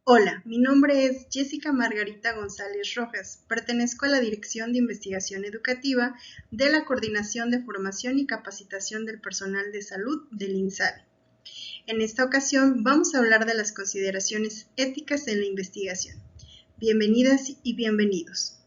Hola, mi nombre es Jessica Margarita González Rojas. Pertenezco a la Dirección de Investigación Educativa de la Coordinación de Formación y Capacitación del Personal de Salud del INSABI. En esta ocasión vamos a hablar de las consideraciones éticas en la investigación. Bienvenidas y bienvenidos.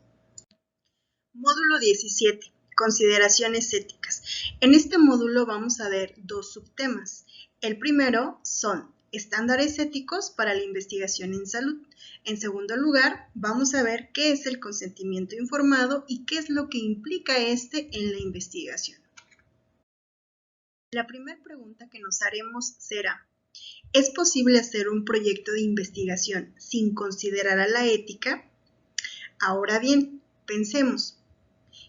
Módulo 17. Consideraciones éticas. En este módulo vamos a ver dos subtemas. El primero son estándares éticos para la investigación en salud. En segundo lugar, vamos a ver qué es el consentimiento informado y qué es lo que implica este en la investigación. La primera pregunta que nos haremos será: ¿es posible hacer un proyecto de investigación sin considerar a la ética? Ahora bien, pensemos.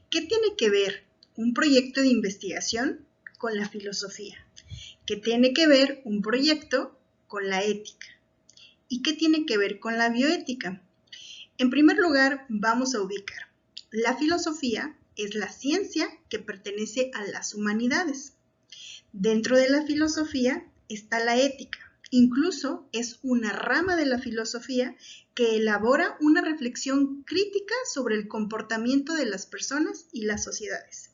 ¿Qué tiene que ver un proyecto de investigación con la filosofía? ¿Qué tiene que ver un proyecto con la ética? ¿Y qué tiene que ver con la bioética? En primer lugar, vamos a ubicar. La filosofía es la ciencia que pertenece a las humanidades. Dentro de la filosofía está la ética. Incluso es una rama de la filosofía que elabora una reflexión crítica sobre el comportamiento de las personas y las sociedades.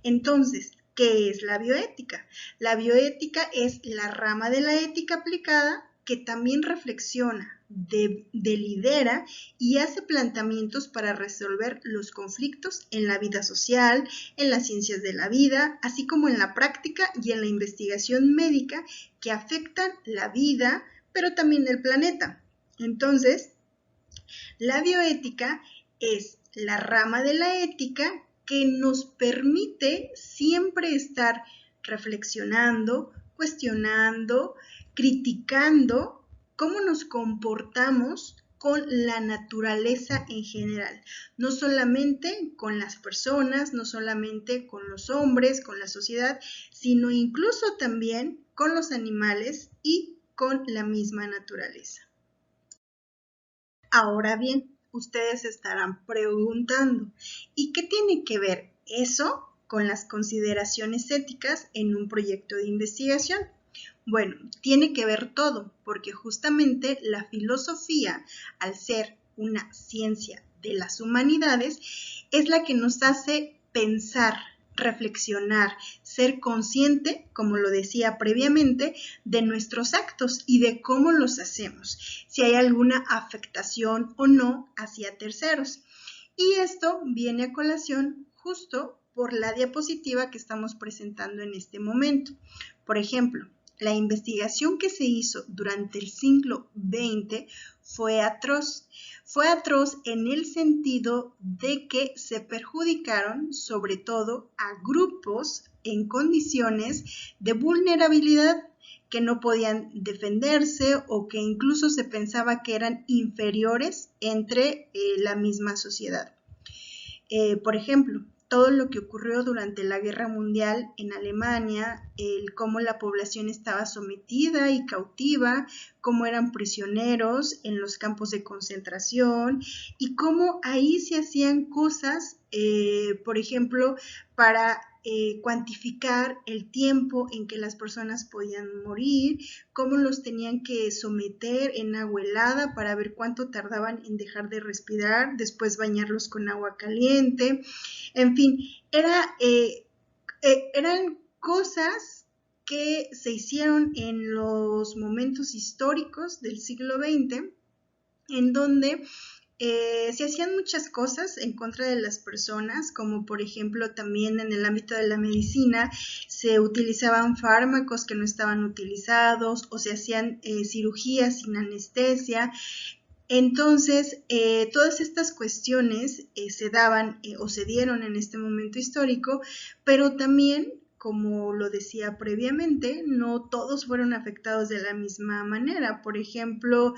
Entonces, ¿qué es la bioética? La bioética es la rama de la ética aplicada que también reflexiona, delibera y hace planteamientos para resolver los conflictos en la vida social, en las ciencias de la vida, así como en la práctica y en la investigación médica que afectan la vida, pero también el planeta. Entonces, la bioética es la rama de la ética que nos permite siempre estar reflexionando, cuestionando, criticando cómo nos comportamos con la naturaleza en general, no solamente con las personas, no solamente con los hombres, con la sociedad, sino incluso también con los animales y con la misma naturaleza. Ahora bien, ustedes estarán preguntando, ¿y qué tiene que ver eso con las consideraciones éticas en un proyecto de investigación? Bueno, tiene que ver todo, porque justamente la filosofía, al ser una ciencia de las humanidades, es la que nos hace pensar, reflexionar, ser consciente, como lo decía previamente, de nuestros actos y de cómo los hacemos, si hay alguna afectación o no hacia terceros. Y esto viene a colación justo por la diapositiva que estamos presentando en este momento. Por ejemplo, la investigación que se hizo durante el siglo XX fue atroz. Fue atroz en el sentido de que se perjudicaron sobre todo a grupos en condiciones de vulnerabilidad que no podían defenderse o que incluso se pensaba que eran inferiores entre la misma sociedad. Por ejemplo, todo lo que ocurrió durante la Guerra Mundial en Alemania, cómo la población estaba sometida y cautiva, cómo eran prisioneros en los campos de concentración y cómo ahí se hacían cosas, por ejemplo, para cuantificar el tiempo en que las personas podían morir, cómo los tenían que someter en agua helada para ver cuánto tardaban en dejar de respirar, después bañarlos con agua caliente, en fin, eran cosas que se hicieron en los momentos históricos del siglo XX, en donde se hacían muchas cosas en contra de las personas, como por ejemplo también en el ámbito de la medicina se utilizaban fármacos que no estaban utilizados o se hacían cirugías sin anestesia. Entonces, todas estas cuestiones se daban o se dieron en este momento histórico, pero también, como lo decía previamente, no todos fueron afectados de la misma manera. Por ejemplo,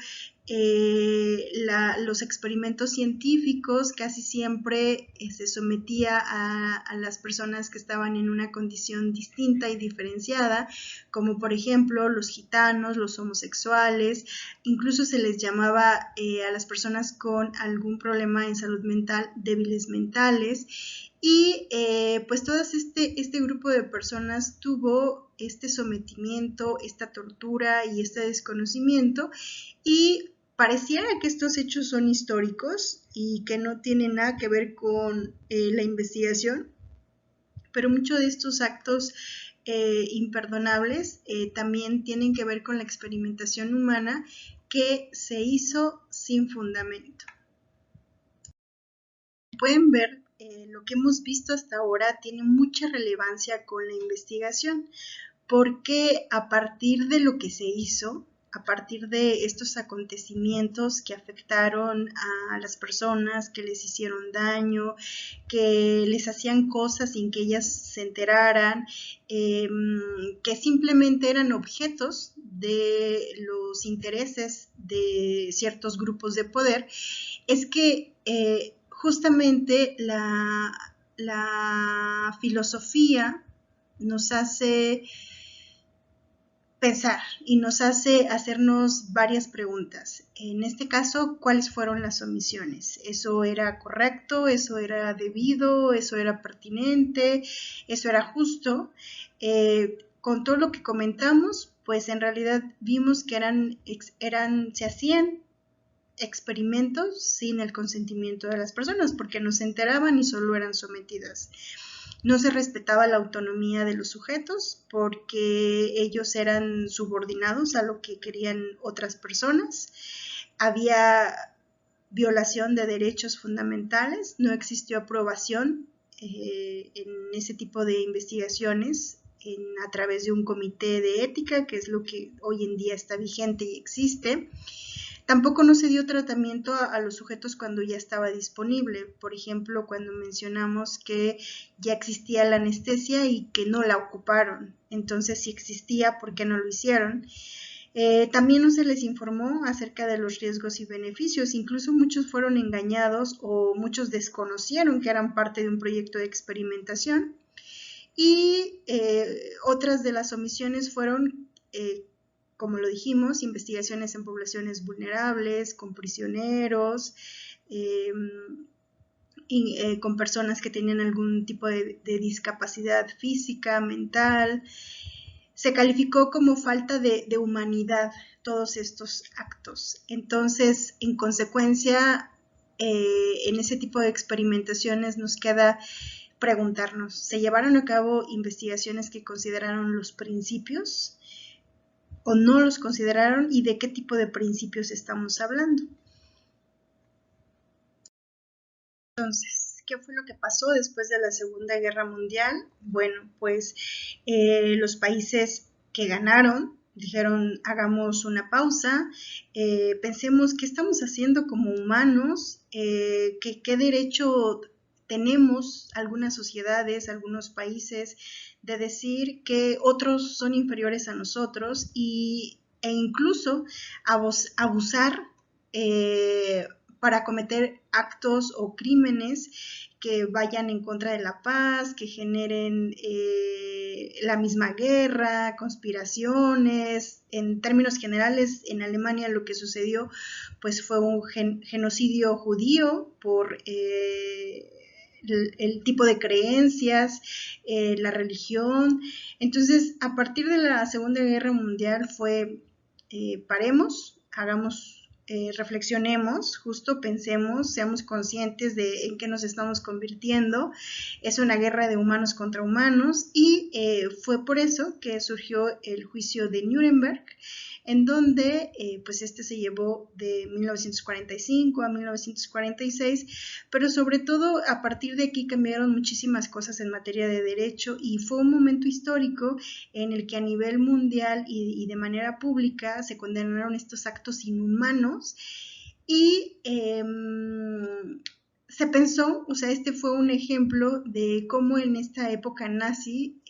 los experimentos científicos casi siempre se sometía a las personas que estaban en una condición distinta y diferenciada, como por ejemplo los gitanos, los homosexuales, incluso se les llamaba a las personas con algún problema en salud mental débiles mentales. Y pues todo este grupo de personas tuvo este sometimiento, esta tortura y este desconocimiento, y Pareciera que estos hechos son históricos y que no tienen nada que ver con la investigación, pero muchos de estos actos imperdonables también tienen que ver con la experimentación humana que se hizo sin fundamento. Pueden ver, lo que hemos visto hasta ahora tiene mucha relevancia con la investigación, porque a partir de lo que se hizo, a partir de estos acontecimientos que afectaron a las personas, que les hicieron daño, que les hacían cosas sin que ellas se enteraran, que simplemente eran objetos de los intereses de ciertos grupos de poder, es que justamente la filosofía nos hace pensar y nos hace hacernos varias preguntas. En este caso, ¿cuáles fueron las omisiones? ¿Eso era correcto? ¿Eso era debido? ¿Eso era pertinente? ¿Eso era justo? Con todo lo que comentamos, pues en realidad vimos que se hacían experimentos sin el consentimiento de las personas, porque no se enteraban y solo eran sometidas. No se respetaba la autonomía de los sujetos porque ellos eran subordinados a lo que querían otras personas. Había violación de derechos fundamentales, no existió aprobación en ese tipo de investigaciones a través de un comité de ética, que es lo que hoy en día está vigente y existe. Tampoco no se dio tratamiento a los sujetos cuando ya estaba disponible. Por ejemplo, cuando mencionamos que ya existía la anestesia y que no la ocuparon. Entonces, si existía, ¿por qué no lo hicieron? También no se les informó acerca de los riesgos y beneficios. Incluso muchos fueron engañados o muchos desconocieron que eran parte de un proyecto de experimentación. Y otras de las omisiones fueron como lo dijimos, investigaciones en poblaciones vulnerables, con prisioneros, con personas que tenían algún tipo de discapacidad física, mental. Se calificó como falta de humanidad todos estos actos. Entonces, en consecuencia, en ese tipo de experimentaciones nos queda preguntarnos, ¿se llevaron a cabo investigaciones que consideraron los principios o no los consideraron y de qué tipo de principios estamos hablando? Entonces, ¿qué fue lo que pasó después de la Segunda Guerra Mundial? Bueno, pues los países que ganaron dijeron, hagamos una pausa, pensemos qué estamos haciendo como humanos, qué derecho tenemos algunas sociedades, algunos países, de decir que otros son inferiores a nosotros e incluso abusar para cometer actos o crímenes que vayan en contra de la paz, que generen la misma guerra, conspiraciones. En términos generales, en Alemania lo que sucedió pues fue un genocidio judío por el tipo de creencias, la religión. Entonces, a partir de la Segunda Guerra Mundial fue paremos, reflexionemos, justo pensemos, seamos conscientes de en qué nos estamos convirtiendo. Es una guerra de humanos contra humanos y fue por eso que surgió el juicio de Nuremberg, en donde pues este se llevó de 1945 a 1946, pero sobre todo a partir de aquí cambiaron muchísimas cosas en materia de derecho y fue un momento histórico en el que a nivel mundial y de manera pública se condenaron estos actos inhumanos y se pensó, o sea, este fue un ejemplo de cómo en esta época nazi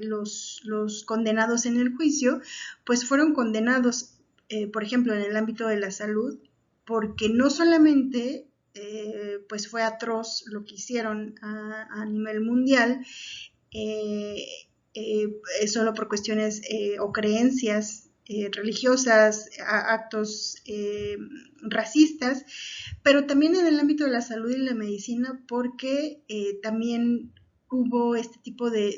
los condenados en el juicio, pues fueron condenados, por ejemplo, en el ámbito de la salud, porque no solamente pues fue atroz lo que hicieron a nivel mundial, solo por cuestiones o creencias religiosas, actos racistas, pero también en el ámbito de la salud y la medicina, porque también hubo este tipo de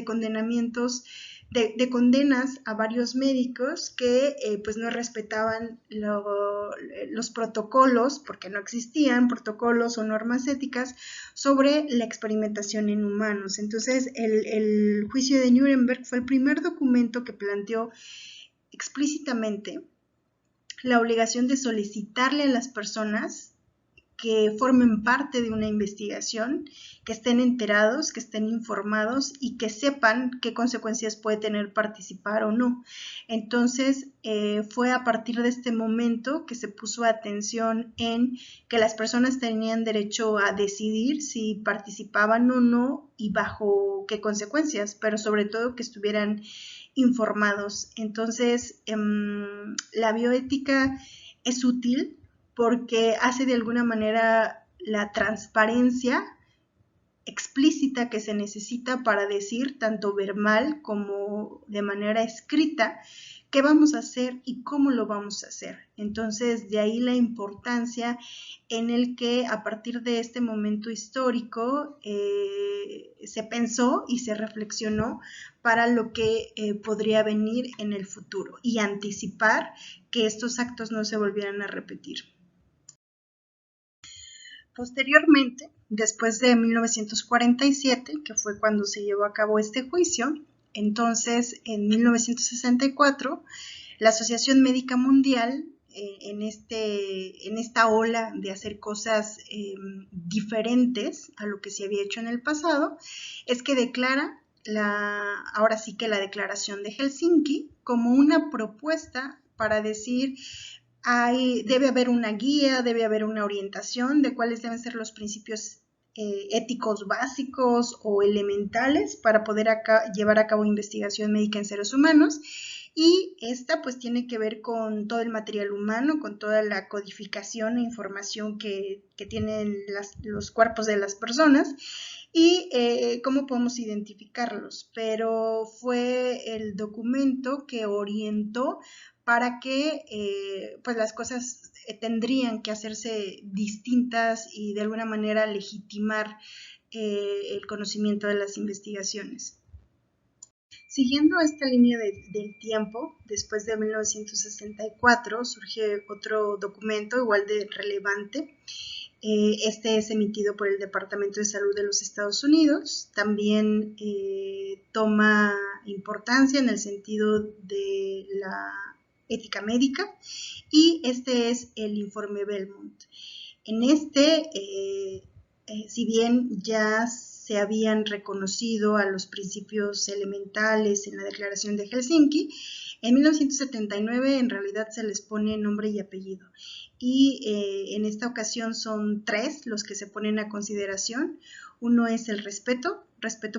condenamientos de condenas a varios médicos que pues no respetaban los protocolos, porque no existían protocolos o normas éticas sobre la experimentación en humanos. Entonces el juicio de Nuremberg fue el primer documento que planteó explícitamente la obligación de solicitarle a las personas que formen parte de una investigación, que estén enterados, que estén informados y que sepan qué consecuencias puede tener participar o no. Entonces, fue a partir de este momento que se puso atención en que las personas tenían derecho a decidir si participaban o no y bajo qué consecuencias, pero sobre todo que estuvieran informados. Entonces, la bioética es útil porque hace de alguna manera la transparencia explícita que se necesita para decir, tanto verbal como de manera escrita, qué vamos a hacer y cómo lo vamos a hacer. Entonces, de ahí la importancia en el que a partir de este momento histórico se pensó y se reflexionó para lo que podría venir en el futuro y anticipar que estos actos no se volvieran a repetir. Posteriormente, después de 1947, que fue cuando se llevó a cabo este juicio, entonces en 1964, la Asociación Médica Mundial, en esta ola de hacer cosas diferentes a lo que se había hecho en el pasado, es que declara ahora sí que la Declaración de Helsinki como una propuesta para decir debe haber una guía, debe haber una orientación de cuáles deben ser los principios éticos básicos o elementales para poder llevar a cabo investigación médica en seres humanos. Y esta pues tiene que ver con todo el material humano, con toda la codificación e información que tienen los cuerpos de las personas y cómo podemos identificarlos. Pero fue el documento que orientó para que pues las cosas tendrían que hacerse distintas y de alguna manera legitimar el conocimiento de las investigaciones. Siguiendo esta línea del tiempo, después de 1964 surge otro documento igual de relevante. Este es emitido por el Departamento de Salud de los Estados Unidos. También toma importancia en el sentido de la ética médica y este es el informe Belmont. En este, si bien ya se habían reconocido a los principios elementales en la Declaración de Helsinki, en 1979 en realidad se les pone nombre y apellido y en esta ocasión son 3 los que se ponen a consideración. Uno es el respeto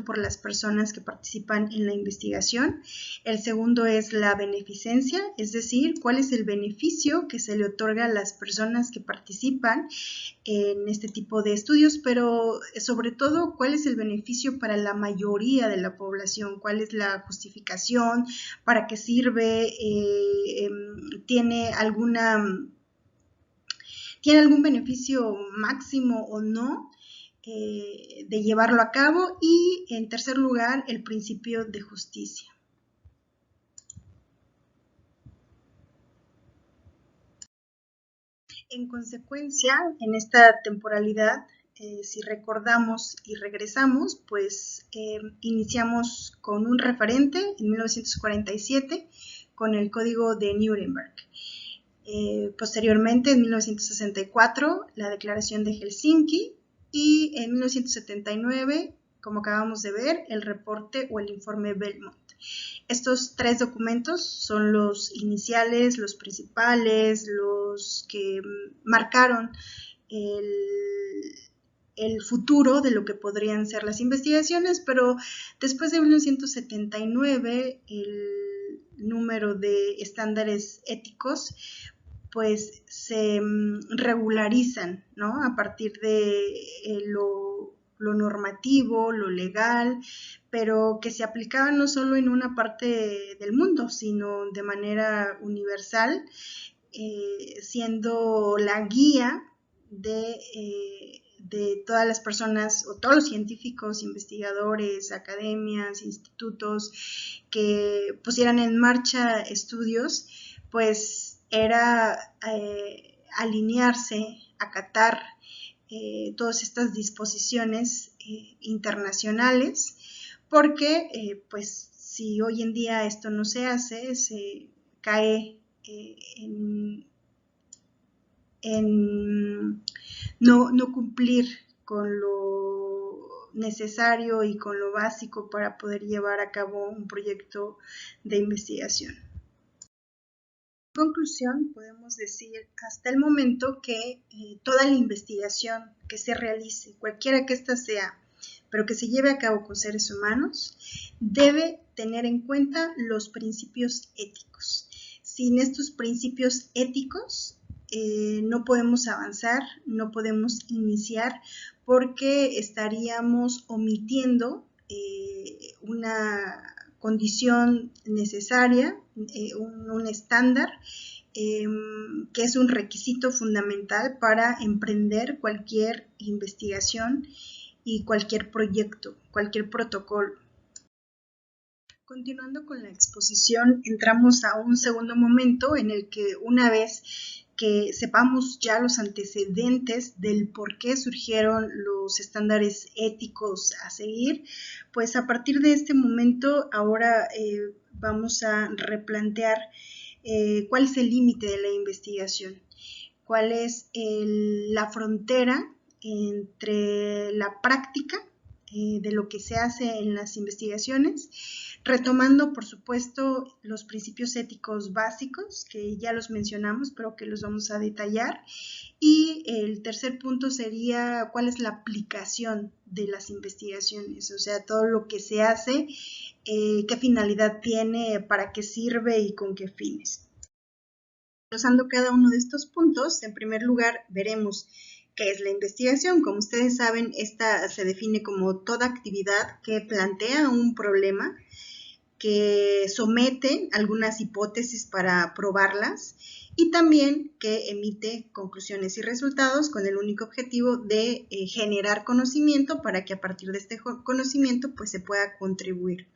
por las personas que participan en la investigación. El segundo es la beneficencia, es decir, cuál es el beneficio que se le otorga a las personas que participan en este tipo de estudios, pero sobre todo cuál es el beneficio para la mayoría de la población, cuál es la justificación, para qué sirve, tiene algún beneficio máximo o no de llevarlo a cabo y en tercer lugar el principio de justicia. En consecuencia, en esta temporalidad, si recordamos y regresamos, pues iniciamos con un referente en 1947 con el Código de Nuremberg. Posteriormente, en 1964, la Declaración de Helsinki y en 1979, como acabamos de ver, el reporte o el informe Belmont. Estos 3 documentos son los iniciales, los principales, los que marcaron el futuro de lo que podrían ser las investigaciones, pero después de 1979 el número de estándares éticos pues se regularizan, ¿no? A partir de lo normativo, lo legal, pero que se aplicaban no solo en una parte del mundo, sino de manera universal, siendo la guía de de todas las personas o todos los científicos, investigadores, academias, institutos que pusieran en marcha estudios, pues era alinearse, acatar todas estas disposiciones internacionales, porque pues si hoy en día esto no se hace, se cae en no cumplir con lo necesario y con lo básico para poder llevar a cabo un proyecto de investigación. En conclusión, podemos decir hasta el momento que toda la investigación que se realice, cualquiera que ésta sea, pero que se lleve a cabo con seres humanos, debe tener en cuenta los principios éticos. Sin estos principios éticos, no podemos avanzar, no podemos iniciar, porque estaríamos omitiendo una condición necesaria, un estándar, que es un requisito fundamental para emprender cualquier investigación y cualquier proyecto, cualquier protocolo. Continuando con la exposición, entramos a un segundo momento en el que, una vez que sepamos ya los antecedentes del por qué surgieron los estándares éticos a seguir, pues a partir de este momento ahora vamos a replantear cuál es el límite de la investigación, cuál es la frontera entre la práctica de lo que se hace en las investigaciones, retomando, por supuesto, los principios éticos básicos, que ya los mencionamos, pero que los vamos a detallar. Y el tercer punto sería cuál es la aplicación de las investigaciones, o sea, todo lo que se hace, qué finalidad tiene, para qué sirve y con qué fines. Desglosando cada uno de estos puntos, en primer lugar veremos ¿qué es la investigación? Como ustedes saben, esta se define como toda actividad que plantea un problema, que somete algunas hipótesis para probarlas y también que emite conclusiones y resultados con el único objetivo de generar conocimiento para que a partir de este conocimiento pues se pueda contribuir.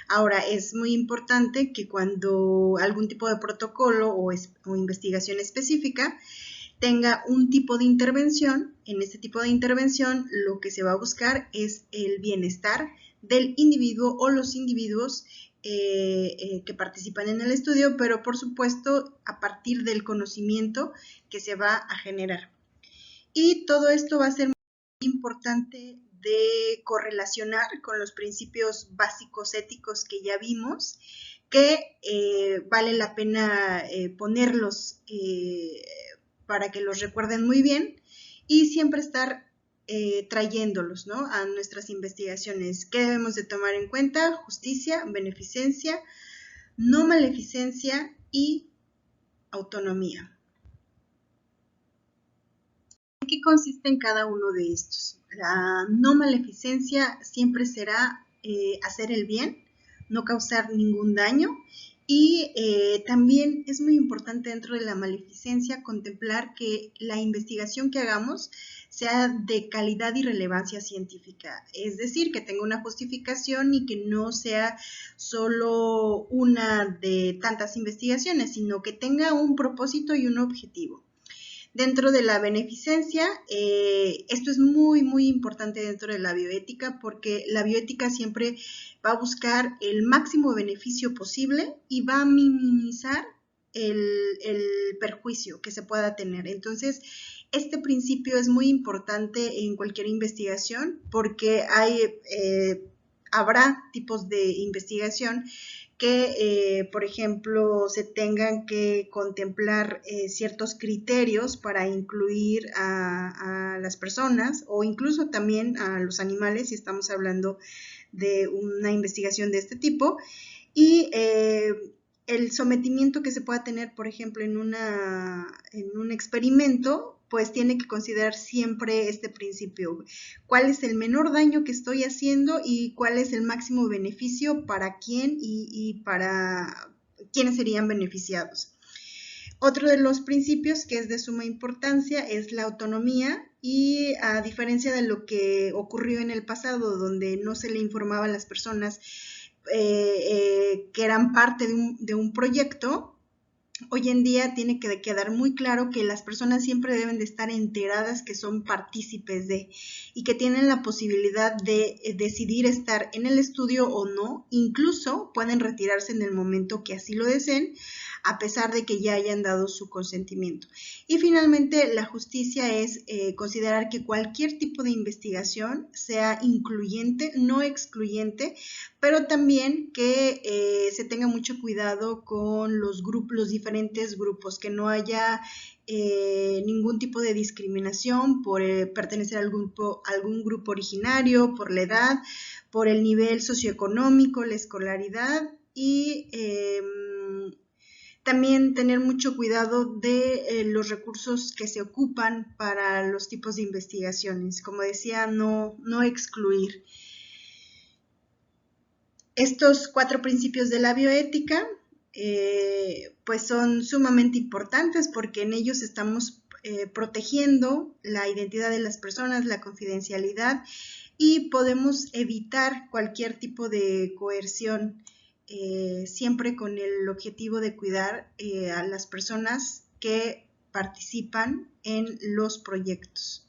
Ahora, es muy importante que cuando algún tipo de protocolo o investigación específica tenga un tipo de intervención, en este tipo de intervención lo que se va a buscar es el bienestar del individuo o los individuos que participan en el estudio, pero por supuesto a partir del conocimiento que se va a generar. Y todo esto va a ser muy importante de correlacionar con los principios básicos éticos que ya vimos, que vale la pena ponerlos para que los recuerden muy bien y siempre estar trayéndolos, ¿no?, a nuestras investigaciones. ¿Qué debemos de tomar en cuenta? Justicia, beneficencia, no maleficencia y autonomía. ¿En qué consiste en cada uno de estos? La no maleficencia siempre será hacer el bien, no causar ningún daño. Y también es muy importante dentro de la maleficencia contemplar que la investigación que hagamos sea de calidad y relevancia científica, es decir, que tenga una justificación y que no sea solo una de tantas investigaciones, sino que tenga un propósito y un objetivo. Dentro de la beneficencia, esto es muy, muy importante dentro de la bioética, porque la bioética siempre va a buscar el máximo beneficio posible y va a minimizar el perjuicio que se pueda tener. Entonces, este principio es muy importante en cualquier investigación, porque habrá tipos de investigación que, por ejemplo, se tengan que contemplar ciertos criterios para incluir a las personas o incluso también a los animales, si estamos hablando de una investigación de este tipo, y el sometimiento que se pueda tener, por ejemplo, en un experimento, pues tiene que considerar siempre este principio. ¿Cuál es el menor daño que estoy haciendo y cuál es el máximo beneficio para quién y para quiénes serían beneficiados? Otro de los principios que es de suma importancia es la autonomía, y a diferencia de lo que ocurrió en el pasado, donde no se le informaba a las personas que eran parte de un proyecto, hoy en día tiene que quedar muy claro que las personas siempre deben de estar enteradas que son partícipes de y que tienen la posibilidad de decidir estar en el estudio o no, incluso pueden retirarse en el momento que así lo deseen, a pesar de que ya hayan dado su consentimiento. Y finalmente, la justicia es considerar que cualquier tipo de investigación sea incluyente, no excluyente, pero también que se tenga mucho cuidado con los grupos, los diferentes grupos, que no haya ningún tipo de discriminación por pertenecer a algún grupo originario, por la edad, por el nivel socioeconómico, la escolaridad y también tener mucho cuidado de los recursos que se ocupan para los tipos de investigaciones. Como decía, no excluir. Estos 4 principios de la bioética pues son sumamente importantes porque en ellos estamos protegiendo la identidad de las personas, la confidencialidad y podemos evitar cualquier tipo de coerción siempre con el objetivo de cuidar a las personas que participan en los proyectos.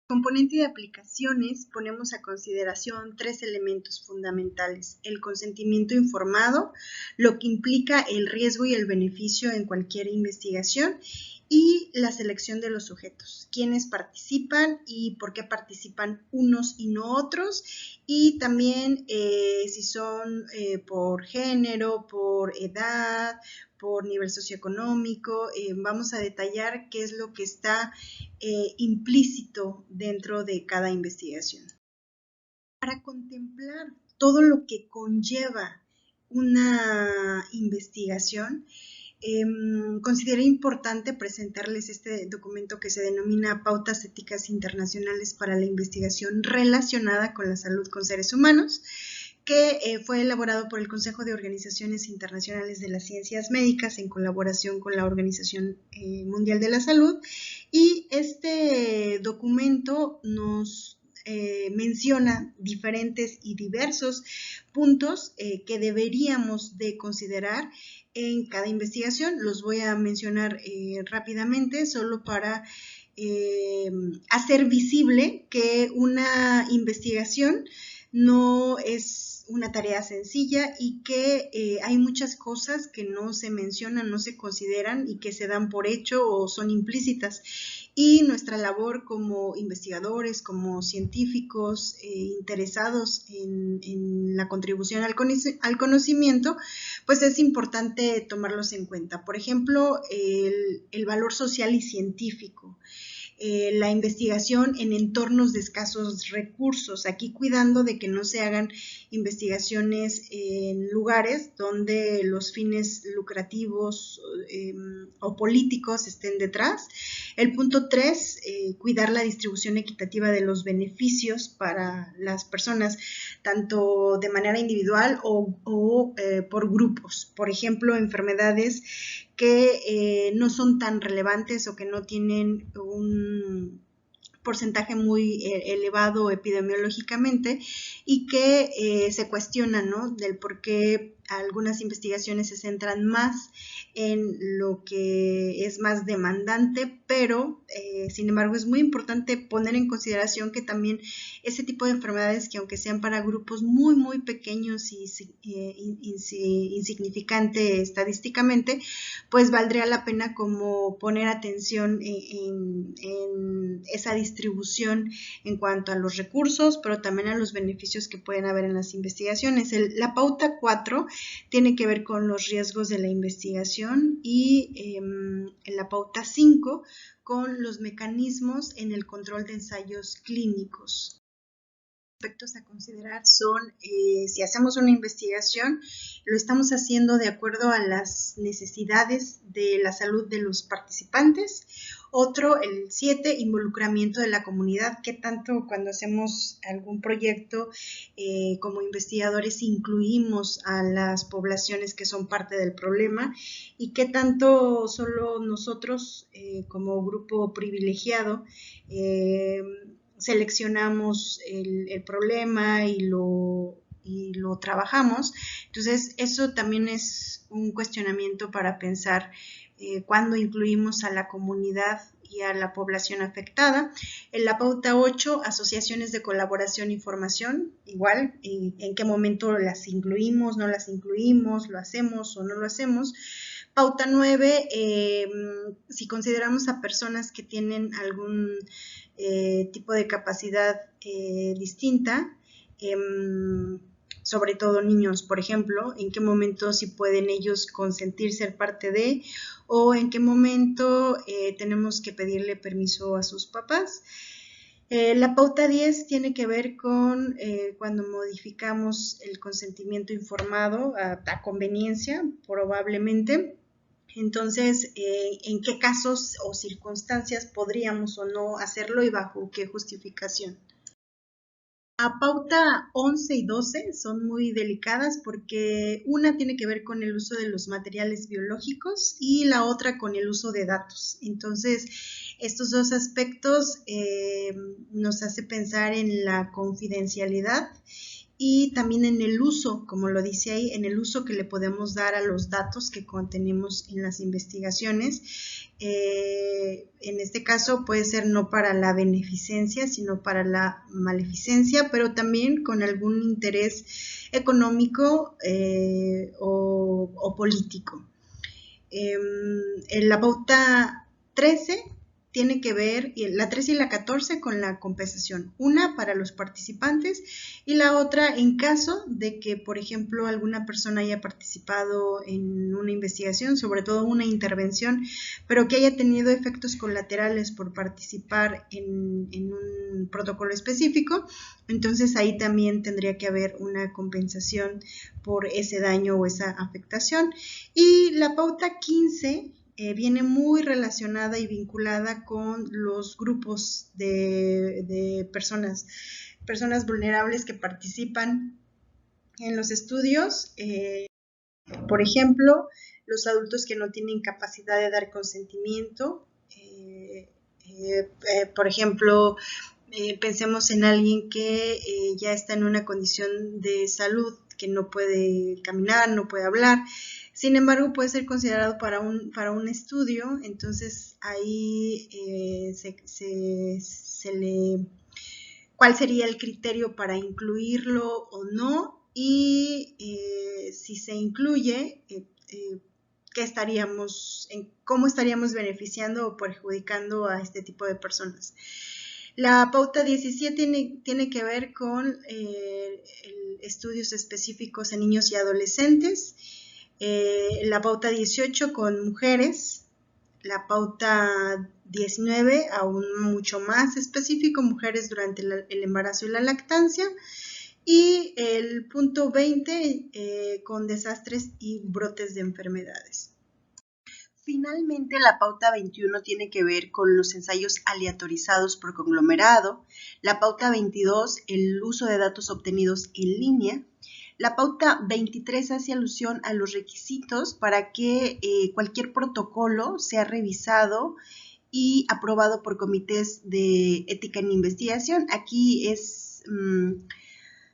Componente de aplicaciones ponemos a consideración 3 elementos fundamentales: el consentimiento informado, lo que implica el riesgo y el beneficio en cualquier investigación, y la selección de los sujetos, quiénes participan y por qué participan unos y no otros, y también si son por género, por edad, por nivel socioeconómico. Vamos a detallar qué es lo que está implícito dentro de cada investigación. Para contemplar todo lo que conlleva una investigación, consideré importante presentarles este documento que se denomina Pautas Éticas Internacionales para la Investigación relacionada con la salud con seres humanos, que fue elaborado por el Consejo de Organizaciones Internacionales de las Ciencias Médicas en colaboración con la Organización Mundial de la Salud, y este documento nos menciona diferentes y diversos puntos que deberíamos de considerar en cada investigación. Los voy a mencionar rápidamente solo para hacer visible que una investigación no es una tarea sencilla y que hay muchas cosas que no se mencionan, no se consideran y que se dan por hecho o son implícitas. Y nuestra labor como investigadores, como científicos interesados en la contribución al conocimiento, pues es importante tomarlos en cuenta. Por ejemplo, el valor social y científico. La investigación en entornos de escasos recursos, aquí cuidando de que no se hagan investigaciones en lugares donde los fines lucrativos o políticos estén detrás. El punto 3, cuidar la distribución equitativa de los beneficios para las personas, tanto de manera individual o por grupos. Por ejemplo, enfermedades que no son tan relevantes o que no tienen un porcentaje muy elevado epidemiológicamente y que se cuestionan, ¿no?, del por qué algunas investigaciones se centran más en lo que es más demandante, pero sin embargo es muy importante poner en consideración que también ese tipo de enfermedades, que aunque sean para grupos muy muy pequeños y insignificante estadísticamente, pues valdría la pena como poner atención en esa distribución en cuanto a los recursos, pero también a los beneficios que pueden haber en las investigaciones. La pauta 4 tiene que ver con los riesgos de la investigación y en la pauta 5 con los mecanismos en el control de ensayos clínicos. Aspectos a considerar son si hacemos una investigación, lo estamos haciendo de acuerdo a las necesidades de la salud de los participantes. Otro, el 7, involucramiento de la comunidad. ¿Qué tanto cuando hacemos algún proyecto como investigadores incluimos a las poblaciones que son parte del problema? ¿Y qué tanto solo nosotros como grupo privilegiado seleccionamos el problema y lo trabajamos? Entonces, eso también es un cuestionamiento para pensar cuándo incluimos a la comunidad y a la población afectada. En la pauta 8, asociaciones de colaboración y formación, igual, en qué momento las incluimos, no las incluimos, lo hacemos o no lo hacemos. Pauta 9, si consideramos a personas que tienen algún tipo de capacidad distinta, sobre todo niños, por ejemplo, en qué momento si pueden ellos consentir ser parte de, o en qué momento tenemos que pedirle permiso a sus papás. La pauta 10 tiene que ver con cuando modificamos el consentimiento informado a conveniencia, probablemente. Entonces, ¿en qué casos o circunstancias podríamos o no hacerlo y bajo qué justificación? La pauta 11 y 12 son muy delicadas porque una tiene que ver con el uso de los materiales biológicos y la otra con el uso de datos. Entonces, estos dos aspectos nos hace pensar en la confidencialidad y también en el uso, como lo dice ahí, en el uso que le podemos dar a los datos que contenemos en las investigaciones. En este caso puede ser no para la beneficencia, sino para la maleficencia, pero también con algún interés económico o político. En la pauta 13 tiene que ver, la 13 y la 14, con la compensación. Una para los participantes y la otra en caso de que, por ejemplo, alguna persona haya participado en una investigación, sobre todo una intervención, pero que haya tenido efectos colaterales por participar en un protocolo específico. Entonces ahí también tendría que haber una compensación por ese daño o esa afectación. Y la pauta 15 viene muy relacionada y vinculada con los grupos de personas vulnerables que participan en los estudios. Por ejemplo, los adultos que no tienen capacidad de dar consentimiento. Por ejemplo, pensemos en alguien que ya está en una condición de salud, que no puede caminar, no puede hablar. Sin embargo, puede ser considerado para un estudio. Entonces ahí ¿cuál sería el criterio para incluirlo o no? Y si se incluye, ¿cómo estaríamos beneficiando o perjudicando a este tipo de personas? La pauta 17 tiene que ver con estudios específicos en niños y adolescentes. La pauta 18 con mujeres. La pauta 19 aún mucho más específico, mujeres durante el embarazo y la lactancia. Y el punto 20 con desastres y brotes de enfermedades. Finalmente, la pauta 21 tiene que ver con los ensayos aleatorizados por conglomerado. La pauta 22, el uso de datos obtenidos en línea. La pauta 23 hace alusión a los requisitos para que cualquier protocolo sea revisado y aprobado por comités de ética en investigación. Aquí es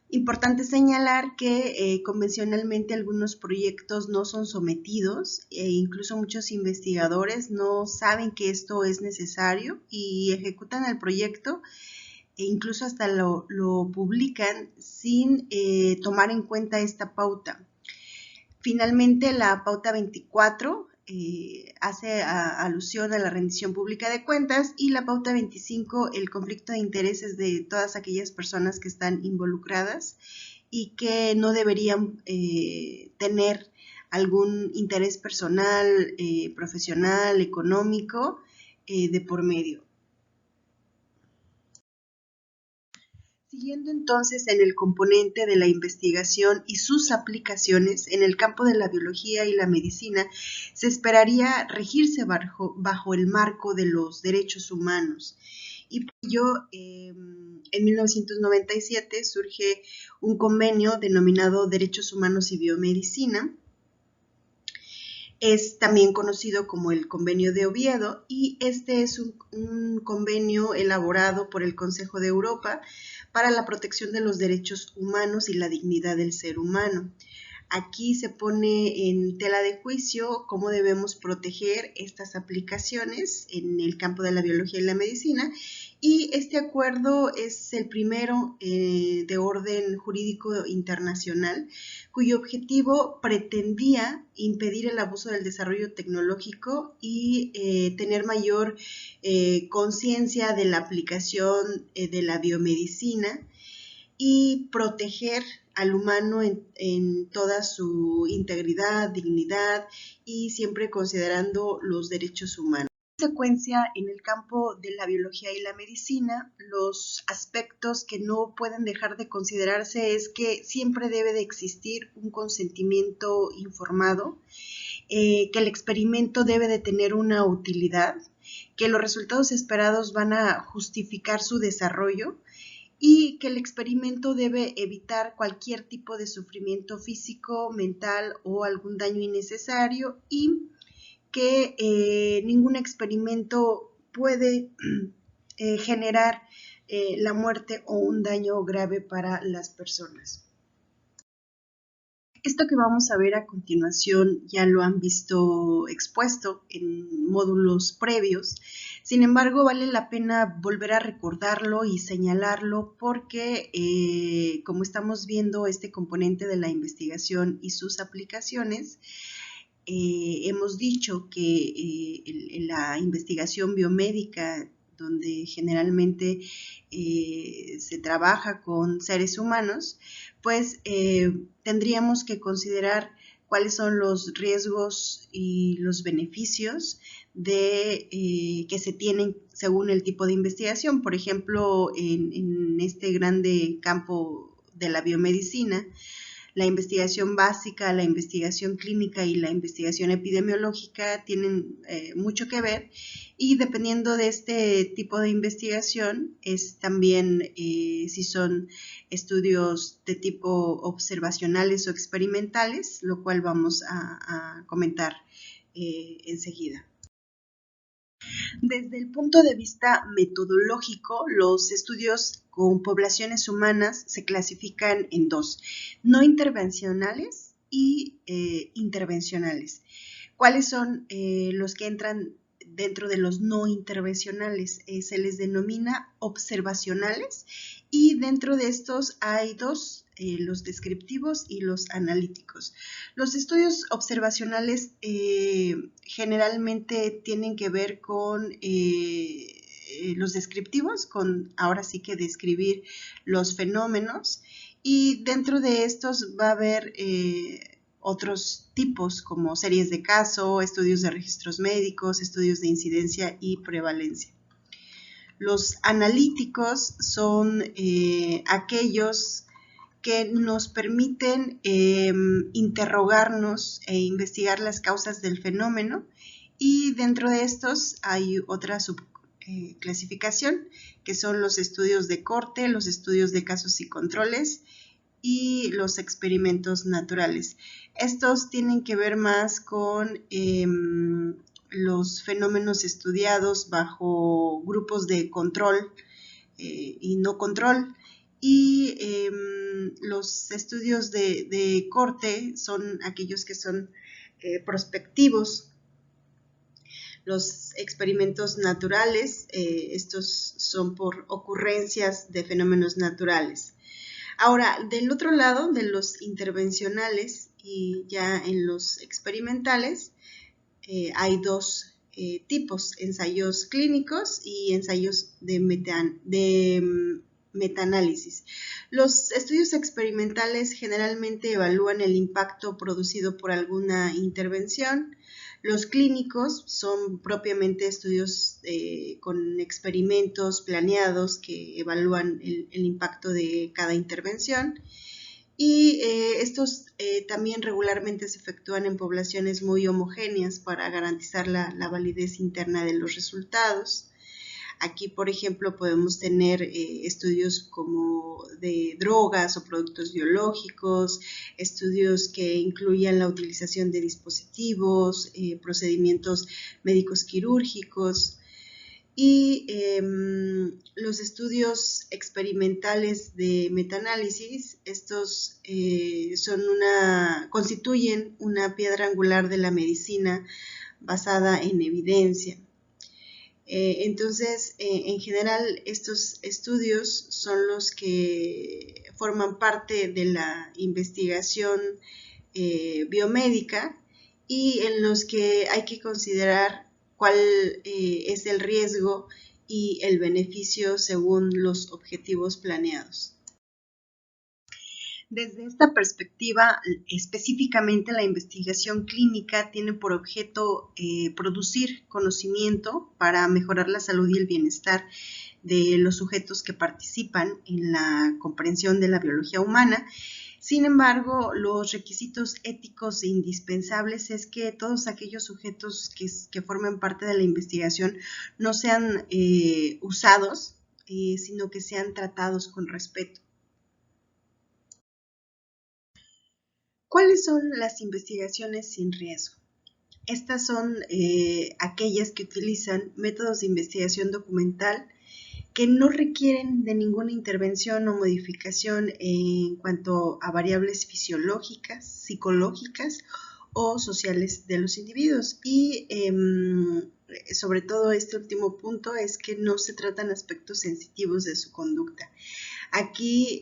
importante señalar que convencionalmente algunos proyectos no son sometidos e incluso muchos investigadores no saben que esto es necesario y ejecutan el proyecto e incluso hasta lo publican sin tomar en cuenta esta pauta. Finalmente, la pauta 24 hace alusión a la rendición pública de cuentas y la pauta 25 el conflicto de intereses de todas aquellas personas que están involucradas y que no deberían tener algún interés personal, profesional, económico de por medio. Siguiendo entonces en el componente de la investigación y sus aplicaciones en el campo de la biología y la medicina, se esperaría regirse bajo el marco de los derechos humanos. Y por ello, en 1997 surge un convenio denominado Derechos Humanos y Biomedicina. Es también conocido como el Convenio de Oviedo y este es un convenio elaborado por el Consejo de Europa para la protección de los derechos humanos y la dignidad del ser humano. Aquí se pone en tela de juicio cómo debemos proteger estas aplicaciones en el campo de la biología y la medicina, y este acuerdo es el primero de orden jurídico internacional, cuyo objetivo pretendía impedir el abuso del desarrollo tecnológico y tener mayor conciencia de la aplicación de la biomedicina y proteger al humano en toda su integridad, dignidad y siempre considerando los derechos humanos. En consecuencia, en el campo de la biología y la medicina, los aspectos que no pueden dejar de considerarse es que siempre debe de existir un consentimiento informado, que el experimento debe de tener una utilidad, que los resultados esperados van a justificar su desarrollo, y que el experimento debe evitar cualquier tipo de sufrimiento físico, mental o algún daño innecesario, y que ningún experimento puede generar la muerte o un daño grave para las personas. Esto que vamos a ver a continuación ya lo han visto expuesto en módulos previos. Sin embargo, vale la pena volver a recordarlo y señalarlo porque, como estamos viendo este componente de la investigación y sus aplicaciones, hemos dicho que la investigación biomédica, donde generalmente se trabaja con seres humanos, pues tendríamos que considerar cuáles son los riesgos y los beneficios que se tienen según el tipo de investigación. Por ejemplo, en este grande campo de la biomedicina, la investigación básica, la investigación clínica y la investigación epidemiológica tienen mucho que ver, y dependiendo de este tipo de investigación es también si son estudios de tipo observacionales o experimentales, lo cual vamos a comentar enseguida. Desde el punto de vista metodológico, los estudios con poblaciones humanas se clasifican en dos: no intervencionales y intervencionales. ¿Cuáles son los que entran dentro de los no intervencionales? Se les denomina observacionales, y dentro de estos hay dos: los descriptivos y los analíticos. Los estudios observacionales generalmente tienen que ver con los descriptivos, con ahora sí que describir los fenómenos, y dentro de estos va a haber otros tipos como series de caso, estudios de registros médicos, estudios de incidencia y prevalencia. Los analíticos son aquellos que nos permiten interrogarnos e investigar las causas del fenómeno, y dentro de estos hay otra subclasificación que son los estudios de corte, los estudios de casos y controles y los experimentos naturales. Estos tienen que ver más con los fenómenos estudiados bajo grupos de control y no control, y los estudios de corte son aquellos que son prospectivos. Los experimentos naturales, estos son por ocurrencias de fenómenos naturales. Ahora, del otro lado, de los intervencionales y ya en los experimentales, hay dos tipos: ensayos clínicos y ensayos de metaanálisis. Los estudios experimentales generalmente evalúan el impacto producido por alguna intervención. Los clínicos son propiamente estudios con experimentos planeados que evalúan el impacto de cada intervención. Y estos también regularmente se efectúan en poblaciones muy homogéneas para garantizar la validez interna de los resultados. Aquí, por ejemplo, podemos tener estudios como de drogas o productos biológicos, estudios que incluyan la utilización de dispositivos, procedimientos médicos quirúrgicos. Y los estudios experimentales de metaanálisis, estos constituyen una piedra angular de la medicina basada en evidencia. Entonces, en general, estos estudios son los que forman parte de la investigación biomédica y en los que hay que considerar cuál es el riesgo y el beneficio según los objetivos planeados. Desde esta perspectiva, específicamente la investigación clínica tiene por objeto producir conocimiento para mejorar la salud y el bienestar de los sujetos que participan en la comprensión de la biología humana. Sin embargo, los requisitos éticos e indispensables es que todos aquellos sujetos que formen parte de la investigación no sean usados, sino que sean tratados con respeto. ¿Cuáles son las investigaciones sin riesgo? Estas son aquellas que utilizan métodos de investigación documental que no requieren de ninguna intervención o modificación en cuanto a variables fisiológicas, psicológicas o sociales de los individuos. Y sobre todo este último punto es que no se tratan aspectos sensitivos de su conducta. Aquí,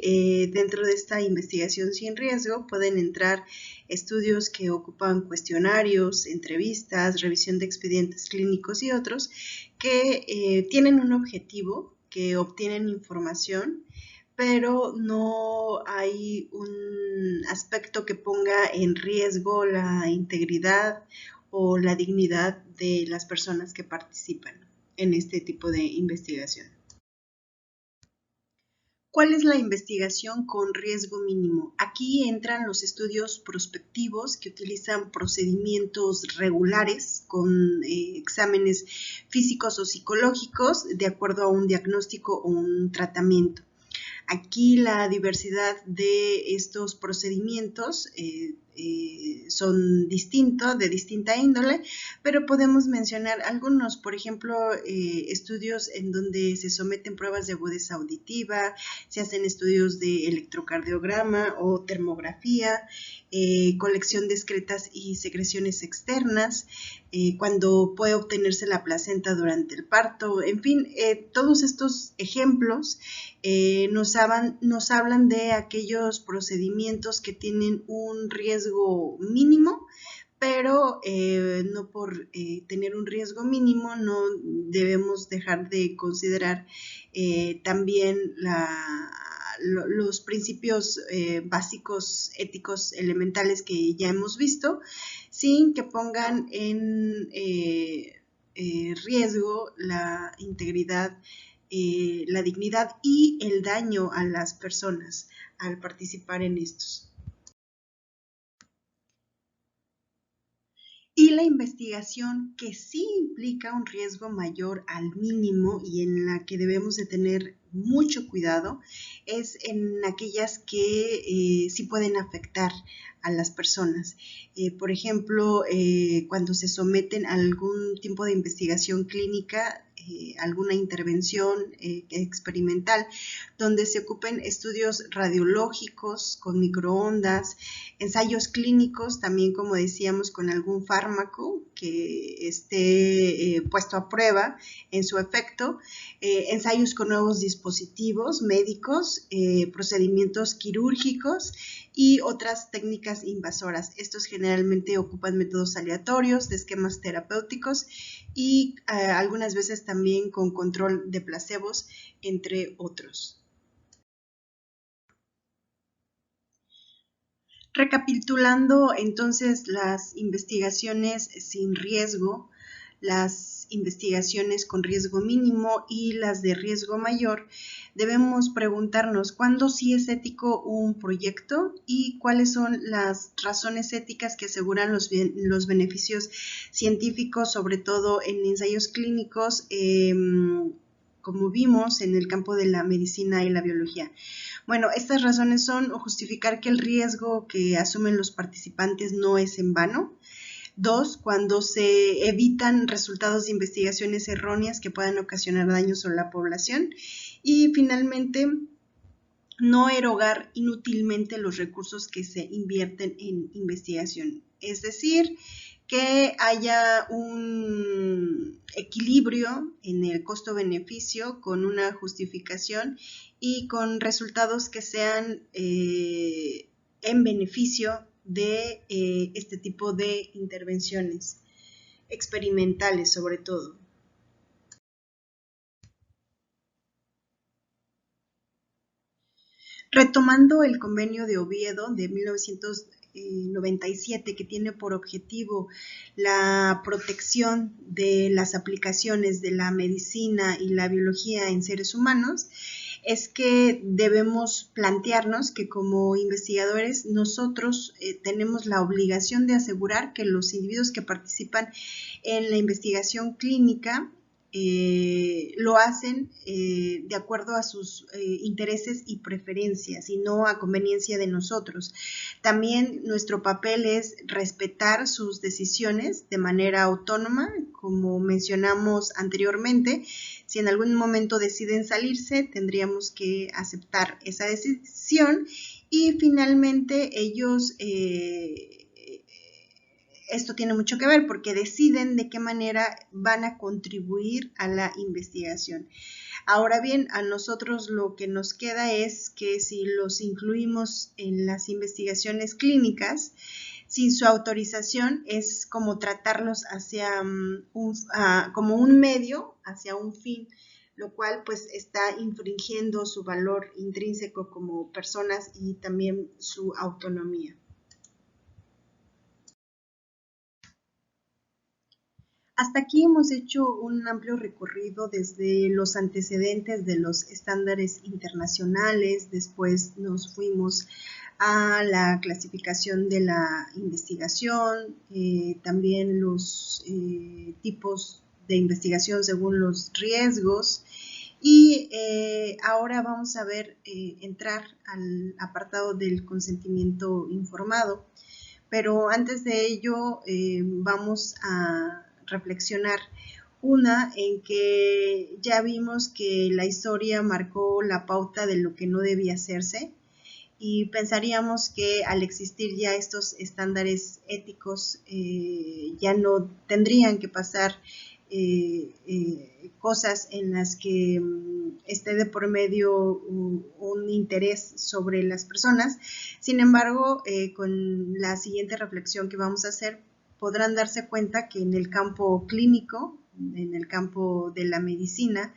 dentro de esta investigación sin riesgo, pueden entrar estudios que ocupan cuestionarios, entrevistas, revisión de expedientes clínicos y otros que tienen un objetivo, que obtienen información, pero no hay un aspecto que ponga en riesgo la integridad o la dignidad de las personas que participan en este tipo de investigación. ¿Cuál es la investigación con riesgo mínimo? Aquí entran los estudios prospectivos que utilizan procedimientos regulares con exámenes físicos o psicológicos de acuerdo a un diagnóstico o un tratamiento. Aquí la diversidad de estos procedimientos son distintos, de distinta índole, pero podemos mencionar algunos, por ejemplo, estudios en donde se someten pruebas de agudeza auditiva, se hacen estudios de electrocardiograma o termografía, colección de excretas y secreciones externas, cuando puede obtenerse la placenta durante el parto, en fin, todos estos ejemplos nos hablan de aquellos procedimientos que tienen un riesgo mínimo, pero no por tener un riesgo mínimo no debemos dejar de considerar también los principios básicos éticos elementales que ya hemos visto, sin que pongan en riesgo la integridad, la dignidad y el daño a las personas al participar en estos. Y la investigación que sí implica un riesgo mayor al mínimo y en la que debemos de tener mucho cuidado es en aquellas que sí pueden afectar a las personas. Por ejemplo, cuando se someten a algún tipo de investigación clínica, alguna intervención experimental, donde se ocupen estudios radiológicos con microondas, ensayos clínicos, también como decíamos, con algún fármaco que esté puesto a prueba en su efecto, ensayos con nuevos dispositivos médicos, procedimientos quirúrgicos y otras técnicas invasoras. Estos generalmente ocupan métodos aleatorios de esquemas terapéuticos y algunas veces también con control de placebos, entre otros. Recapitulando entonces las investigaciones sin riesgo, las investigaciones con riesgo mínimo y las de riesgo mayor, debemos preguntarnos cuándo sí es ético un proyecto y cuáles son las razones éticas que aseguran los beneficios científicos, sobre todo en ensayos clínicos, como vimos en el campo de la medicina y la biología. Bueno, estas razones son justificar que el riesgo que asumen los participantes no es en vano. 2, cuando se evitan resultados de investigaciones erróneas que puedan ocasionar daños a la población. Y finalmente, no erogar inútilmente los recursos que se invierten en investigación. Es decir, que haya un equilibrio en el costo-beneficio con una justificación y con resultados que sean en beneficio de este tipo de intervenciones experimentales, sobre todo. Retomando el Convenio de Oviedo de 1997, que tiene por objetivo la protección de las aplicaciones de la medicina y la biología en seres humanos, es que debemos plantearnos que como investigadores nosotros tenemos la obligación de asegurar que los individuos que participan en la investigación clínica lo hacen de acuerdo a sus intereses y preferencias y no a conveniencia de nosotros. También nuestro papel es respetar sus decisiones de manera autónoma, como mencionamos anteriormente. Si en algún momento deciden salirse, tendríamos que aceptar esa decisión y finalmente ellos esto tiene mucho que ver porque deciden de qué manera van a contribuir a la investigación. Ahora bien, a nosotros lo que nos queda es que si los incluimos en las investigaciones clínicas, sin su autorización es como tratarlos hacia como un medio, hacia un fin, lo cual pues está infringiendo su valor intrínseco como personas y también su autonomía. Hasta aquí hemos hecho un amplio recorrido desde los antecedentes de los estándares internacionales, después nos fuimos a la clasificación de la investigación, también los tipos de investigación según los riesgos y ahora vamos a ver entrar al apartado del consentimiento informado, pero antes de ello vamos a reflexionar. Una en que ya vimos que la historia marcó la pauta de lo que no debía hacerse y pensaríamos que al existir ya estos estándares éticos ya no tendrían que pasar cosas en las que esté de por medio un interés sobre las personas. Sin embargo, con la siguiente reflexión que vamos a hacer, podrán darse cuenta que en el campo clínico, en el campo de la medicina,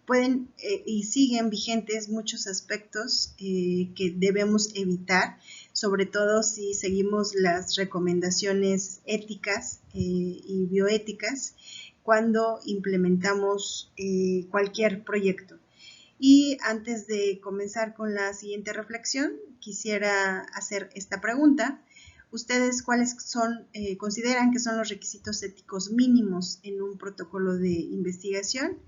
pueden y siguen vigentes muchos aspectos que debemos evitar, sobre todo si seguimos las recomendaciones éticas y bioéticas cuando implementamos cualquier proyecto. Y antes de comenzar con la siguiente reflexión, quisiera hacer esta pregunta. ¿Ustedes cuáles consideran que son los requisitos éticos mínimos en un protocolo de investigación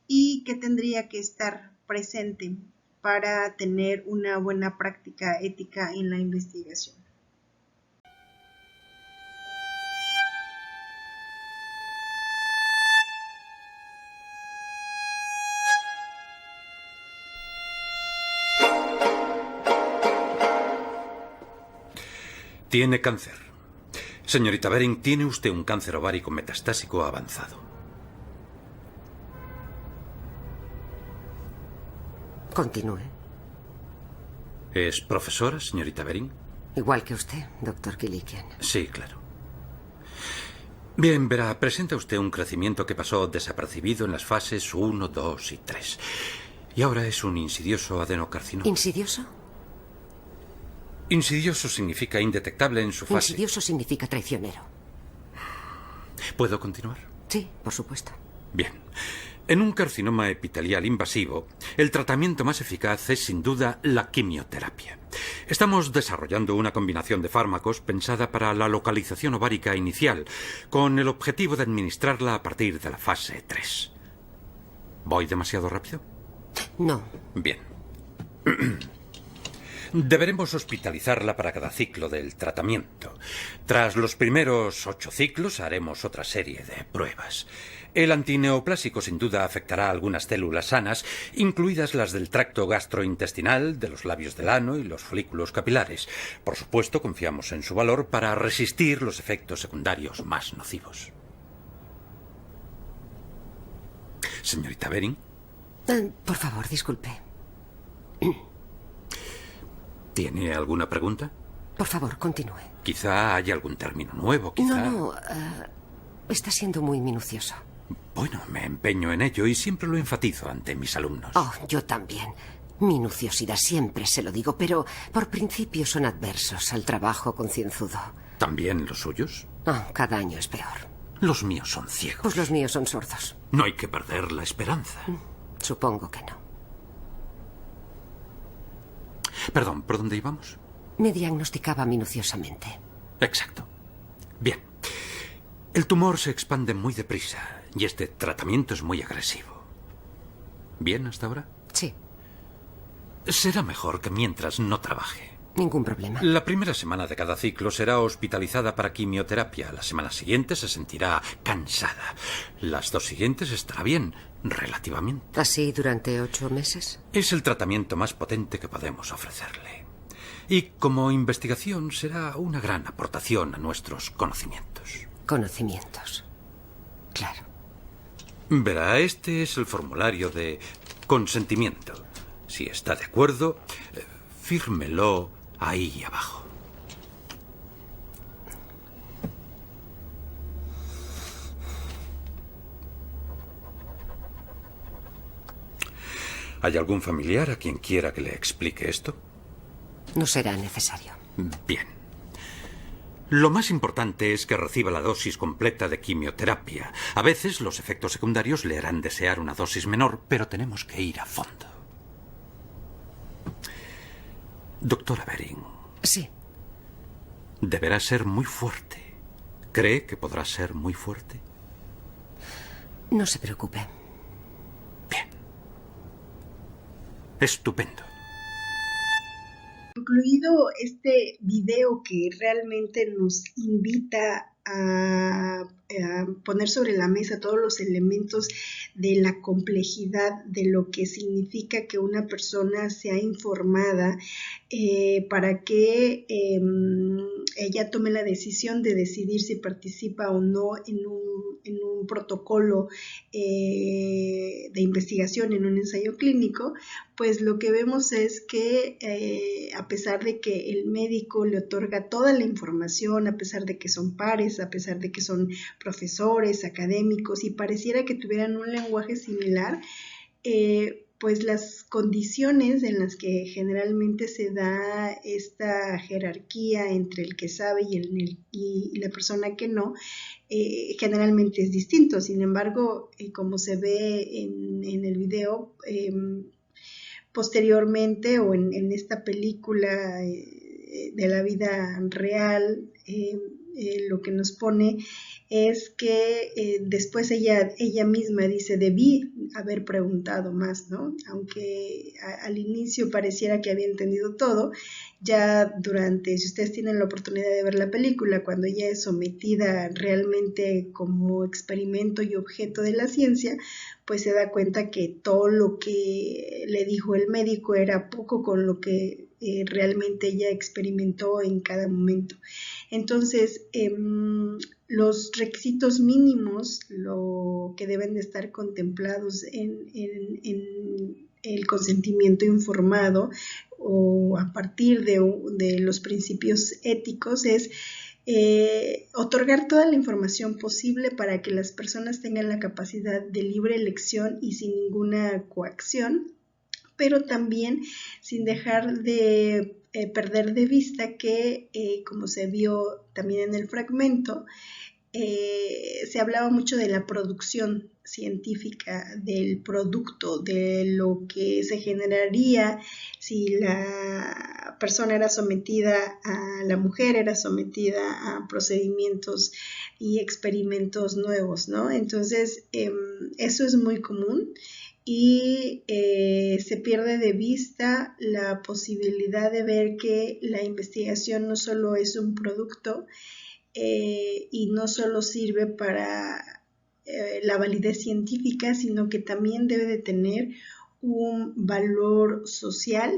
y qué tendría que estar presente para tener una buena práctica ética en la investigación? Tiene cáncer. Señorita Bering, tiene usted un cáncer ovárico metastásico avanzado. Continúe. ¿Es profesora, señorita Bering? Igual que usted, doctor Kilikian. Sí, claro. Bien, verá, presenta usted un crecimiento que pasó desapercibido en las fases 1, 2 y 3. Y ahora es un insidioso adenocarcinoma. ¿Insidioso? Insidioso significa indetectable en su fase. Insidioso significa traicionero. ¿Puedo continuar? Sí, por supuesto. Bien. En un carcinoma epitelial invasivo, el tratamiento más eficaz es sin duda la quimioterapia. Estamos desarrollando una combinación de fármacos pensada para la localización ovárica inicial, con el objetivo de administrarla a partir de la fase 3. ¿Voy demasiado rápido? No. Bien. Deberemos hospitalizarla para cada ciclo del tratamiento. Tras los primeros 8 ciclos haremos otra serie de pruebas. El antineoplásico sin duda afectará a algunas células sanas, incluidas las del tracto gastrointestinal, de los labios del ano y los folículos capilares. Por supuesto, confiamos en su valor para resistir los efectos secundarios más nocivos. Señorita Bering. Por favor, disculpe. ¿Tiene alguna pregunta? Por favor, continúe. Quizá haya algún término nuevo, quizá... No, está siendo muy minucioso. Bueno, me empeño en ello y siempre lo enfatizo ante mis alumnos. Oh, yo también. Minuciosidad, siempre se lo digo, pero por principio son adversos al trabajo concienzudo. ¿También los suyos? Oh, cada año es peor. Los míos son ciegos. Pues los míos son sordos. No hay que perder la esperanza. Supongo que no. Perdón, ¿por dónde íbamos? Me diagnosticaba minuciosamente. Exacto. Bien. El tumor se expande muy deprisa y este tratamiento es muy agresivo. ¿Bien hasta ahora? Sí. Será mejor que mientras no trabaje. Ningún problema. La primera semana de cada ciclo será hospitalizada para quimioterapia. La semana siguiente se sentirá cansada. Las 2 siguientes estará bien, relativamente. ¿Así durante 8 meses? Es el tratamiento más potente que podemos ofrecerle. Y como investigación será una gran aportación a nuestros conocimientos. Conocimientos. Claro. Verá, este es el formulario de consentimiento. Si está de acuerdo, fírmelo ahí abajo. ¿Hay algún familiar a quien quiera que le explique esto? No será necesario. Bien. Lo más importante es que reciba la dosis completa de quimioterapia. A veces los efectos secundarios le harán desear una dosis menor, pero tenemos que ir a fondo. Doctora Bering. Sí. Deberá ser muy fuerte. ¿Cree que podrá ser muy fuerte? No se preocupe. Bien. Estupendo. Incluido este video que realmente nos invita a poner sobre la mesa todos los elementos de la complejidad de lo que significa que una persona sea informada para que ella tome la decisión de decidir si participa o no en un protocolo de investigación, en un ensayo clínico. Pues lo que vemos es que a pesar de que el médico le otorga toda la información, a pesar de que son pares, a pesar de que son profesores, académicos, y pareciera que tuvieran un lenguaje similar, pues las condiciones en las que generalmente se da esta jerarquía entre el que sabe y la persona que no, generalmente es distinto. Sin embargo, como se ve en el video, posteriormente o en esta película de la vida real, lo que nos pone es que después ella misma dice, debí haber preguntado más, ¿no? Aunque al inicio pareciera que había entendido todo, ya durante, si ustedes tienen la oportunidad de ver la película, cuando ella es sometida realmente como experimento y objeto de la ciencia, pues se da cuenta que todo lo que le dijo el médico era poco con lo que realmente ella experimentó en cada momento. Entonces, los requisitos mínimos, lo que deben de estar contemplados en el consentimiento informado o a partir de los principios éticos, es otorgar toda la información posible para que las personas tengan la capacidad de libre elección y sin ninguna coacción, pero también sin dejar de perder de vista que, como se vio también en el fragmento, se hablaba mucho de la producción científica, del producto, de lo que se generaría si la persona era sometida, la mujer era sometida a procedimientos y experimentos nuevos, ¿no? Entonces, eso es muy común y se pierde de vista la posibilidad de ver que la investigación no solo es un producto, y no solo sirve para la validez científica, sino que también debe de tener un valor social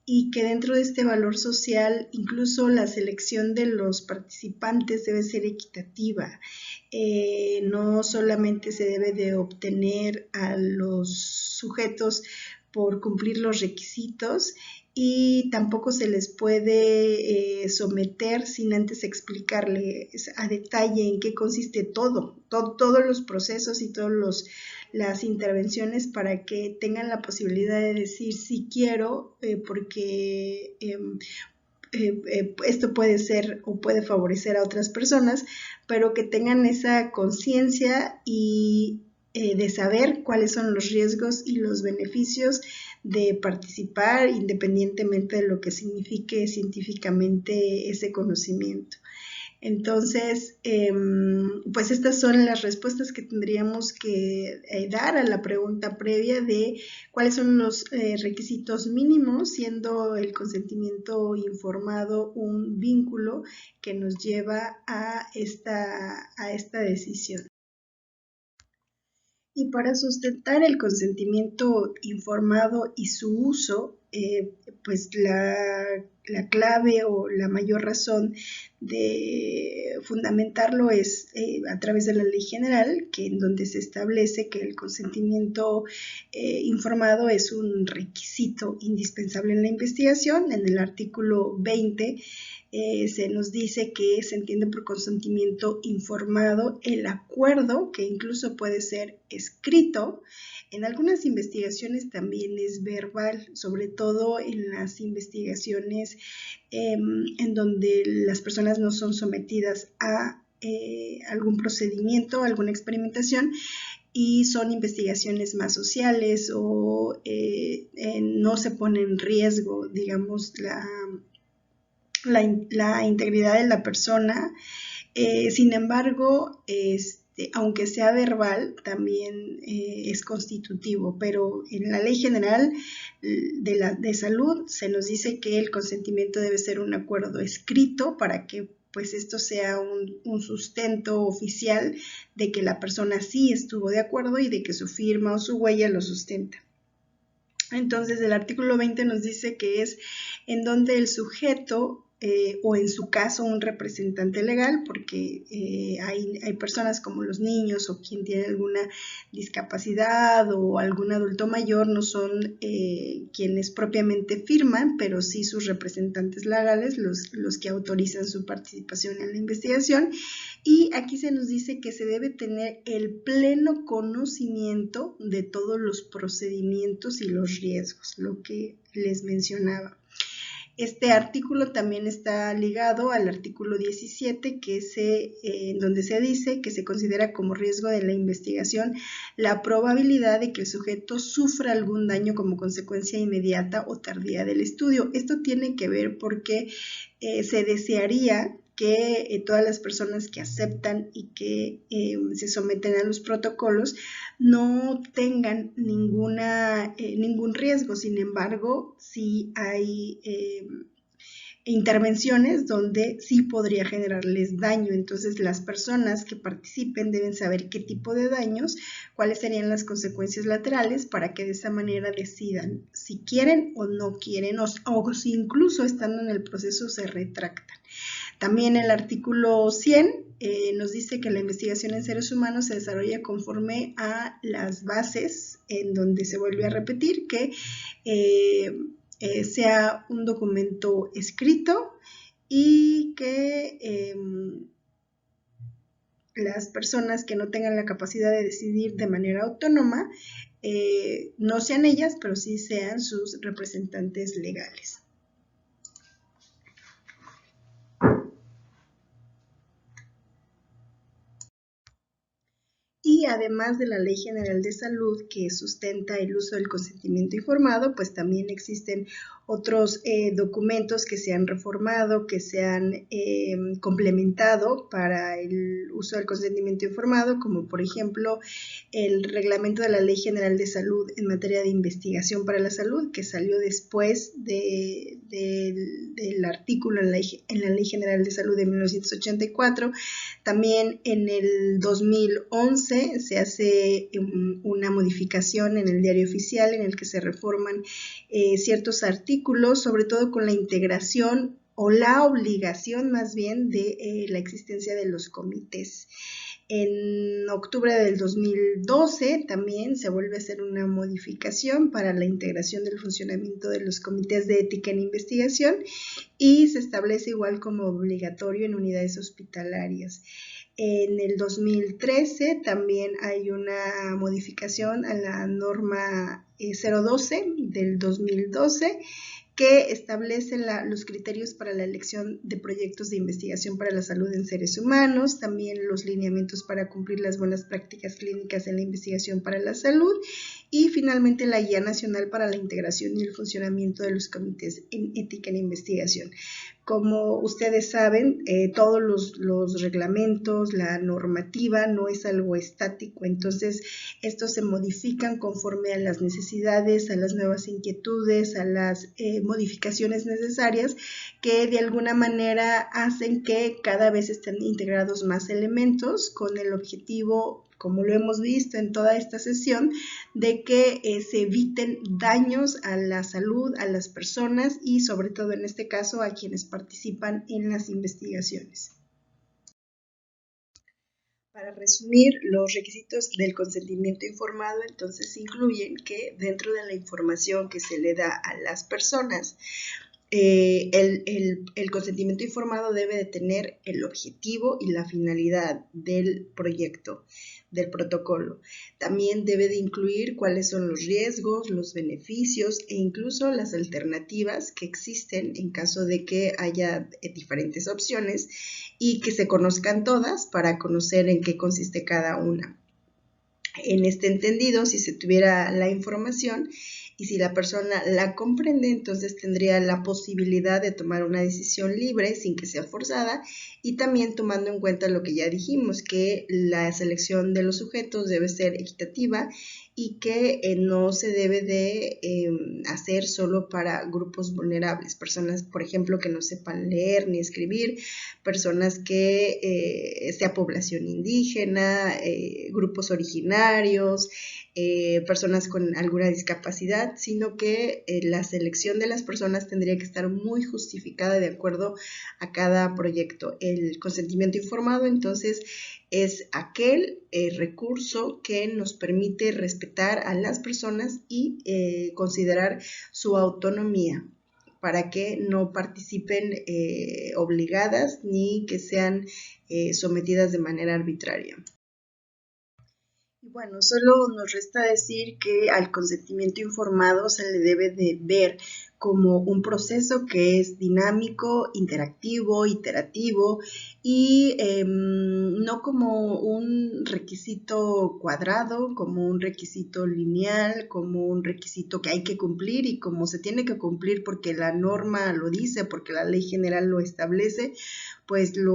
y que dentro de este valor social incluso la selección de los participantes debe ser equitativa. No solamente se debe de obtener a los sujetos por cumplir los requisitos, y tampoco se les puede someter sin antes explicarles a detalle en qué consiste todos los procesos y todas las intervenciones para que tengan la posibilidad de decir sí quiero, porque esto puede ser o puede favorecer a otras personas, pero que tengan esa conciencia y de saber cuáles son los riesgos y los beneficios de participar independientemente de lo que signifique científicamente ese conocimiento. Entonces, pues estas son las respuestas que tendríamos que dar a la pregunta previa de cuáles son los requisitos mínimos, siendo el consentimiento informado un vínculo que nos lleva a esta decisión. Y para sustentar el consentimiento informado y su uso, pues la clave o la mayor razón de fundamentarlo es a través de la Ley General, en donde se establece que el consentimiento informado es un requisito indispensable en la investigación. En el artículo 20 se nos dice que se entiende por consentimiento informado el acuerdo, que incluso puede ser escrito. En algunas investigaciones también es verbal, sobre todo en las investigaciones en donde las personas no son sometidas a algún procedimiento, alguna experimentación, y son investigaciones más sociales o no se pone en riesgo, digamos, la integridad de la persona. Sin embargo, aunque sea verbal, también es constitutivo, pero en la Ley General de Salud se nos dice que el consentimiento debe ser un acuerdo escrito para que pues esto sea un sustento oficial de que la persona sí estuvo de acuerdo y de que su firma o su huella lo sustenta. Entonces, el artículo 20 nos dice que es en donde el sujeto o en su caso un representante legal, porque hay personas como los niños o quien tiene alguna discapacidad o algún adulto mayor, no son quienes propiamente firman, pero sí sus representantes legales, los que autorizan su participación en la investigación. Y aquí se nos dice que se debe tener el pleno conocimiento de todos los procedimientos y los riesgos, lo que les mencionaba. Este artículo también está ligado al artículo 17, que es en donde se dice que se considera como riesgo de la investigación la probabilidad de que el sujeto sufra algún daño como consecuencia inmediata o tardía del estudio. Esto tiene que ver porque se desearía que todas las personas que aceptan y que se someten a los protocolos no tengan ningún riesgo. Sin embargo, sí hay intervenciones donde sí podría generarles daño. Entonces, las personas que participen deben saber qué tipo de daños, cuáles serían las consecuencias laterales para que de esa manera decidan si quieren o no quieren o si incluso estando en el proceso se retractan. También el artículo 100 nos dice que la investigación en seres humanos se desarrolla conforme a las bases, en donde se vuelve a repetir que sea un documento escrito y que las personas que no tengan la capacidad de decidir de manera autónoma no sean ellas, pero sí sean sus representantes legales. además de la Ley General de Salud que sustenta el uso del consentimiento informado, pues también existen otros documentos que se han reformado, que se han complementado para el uso del consentimiento informado, como por ejemplo el reglamento de la Ley General de Salud en materia de investigación para la salud, que salió después del artículo en la Ley General de Salud de 1984. También en el 2011 se hace una modificación en el Diario Oficial en el que se reforman ciertos artículos, sobre todo con la integración o la obligación más bien de la existencia de los comités. En octubre del 2012 también se vuelve a hacer una modificación para la integración del funcionamiento de los comités de ética en investigación y se establece igual como obligatorio en unidades hospitalarias. En el 2013 también hay una modificación a la norma 012 del 2012 que establece los criterios para la elección de proyectos de investigación para la salud en seres humanos, también los lineamientos para cumplir las buenas prácticas clínicas en la investigación para la salud y finalmente la Guía Nacional para la Integración y el Funcionamiento de los Comités en Ética en Investigación. Como ustedes saben, todos los reglamentos, la normativa no es algo estático, entonces estos se modifican conforme a las necesidades, a las nuevas inquietudes, a las modificaciones necesarias que de alguna manera hacen que cada vez estén integrados más elementos con el objetivo, como lo hemos visto en toda esta sesión, de que se eviten daños a la salud, a las personas y sobre todo en este caso a quienes participan en las investigaciones. Para resumir, los requisitos del consentimiento informado entonces incluyen que dentro de la información que se le da a las personas, el consentimiento informado debe de tener el objetivo y la finalidad del proyecto, del protocolo. También debe de incluir cuáles son los riesgos, los beneficios e incluso las alternativas que existen en caso de que haya diferentes opciones y que se conozcan todas para conocer en qué consiste cada una. En este entendido, si se tuviera la información y si la persona la comprende, entonces tendría la posibilidad de tomar una decisión libre sin que sea forzada y también tomando en cuenta lo que ya dijimos, que la selección de los sujetos debe ser equitativa y que no se debe de hacer solo para grupos vulnerables, personas, por ejemplo, que no sepan leer ni escribir, personas que sea población indígena, grupos originarios, personas con alguna discapacidad, sino que la selección de las personas tendría que estar muy justificada de acuerdo a cada proyecto. El consentimiento informado, entonces, es aquel recurso que nos permite respetar a las personas y considerar su autonomía para que no participen obligadas ni que sean sometidas de manera arbitraria. Y bueno, solo nos resta decir que al consentimiento informado se le debe de ver como un proceso que es dinámico, interactivo, iterativo y no como un requisito cuadrado, como un requisito lineal, como un requisito que hay que cumplir y como se tiene que cumplir porque la norma lo dice, porque la ley general lo establece, pues lo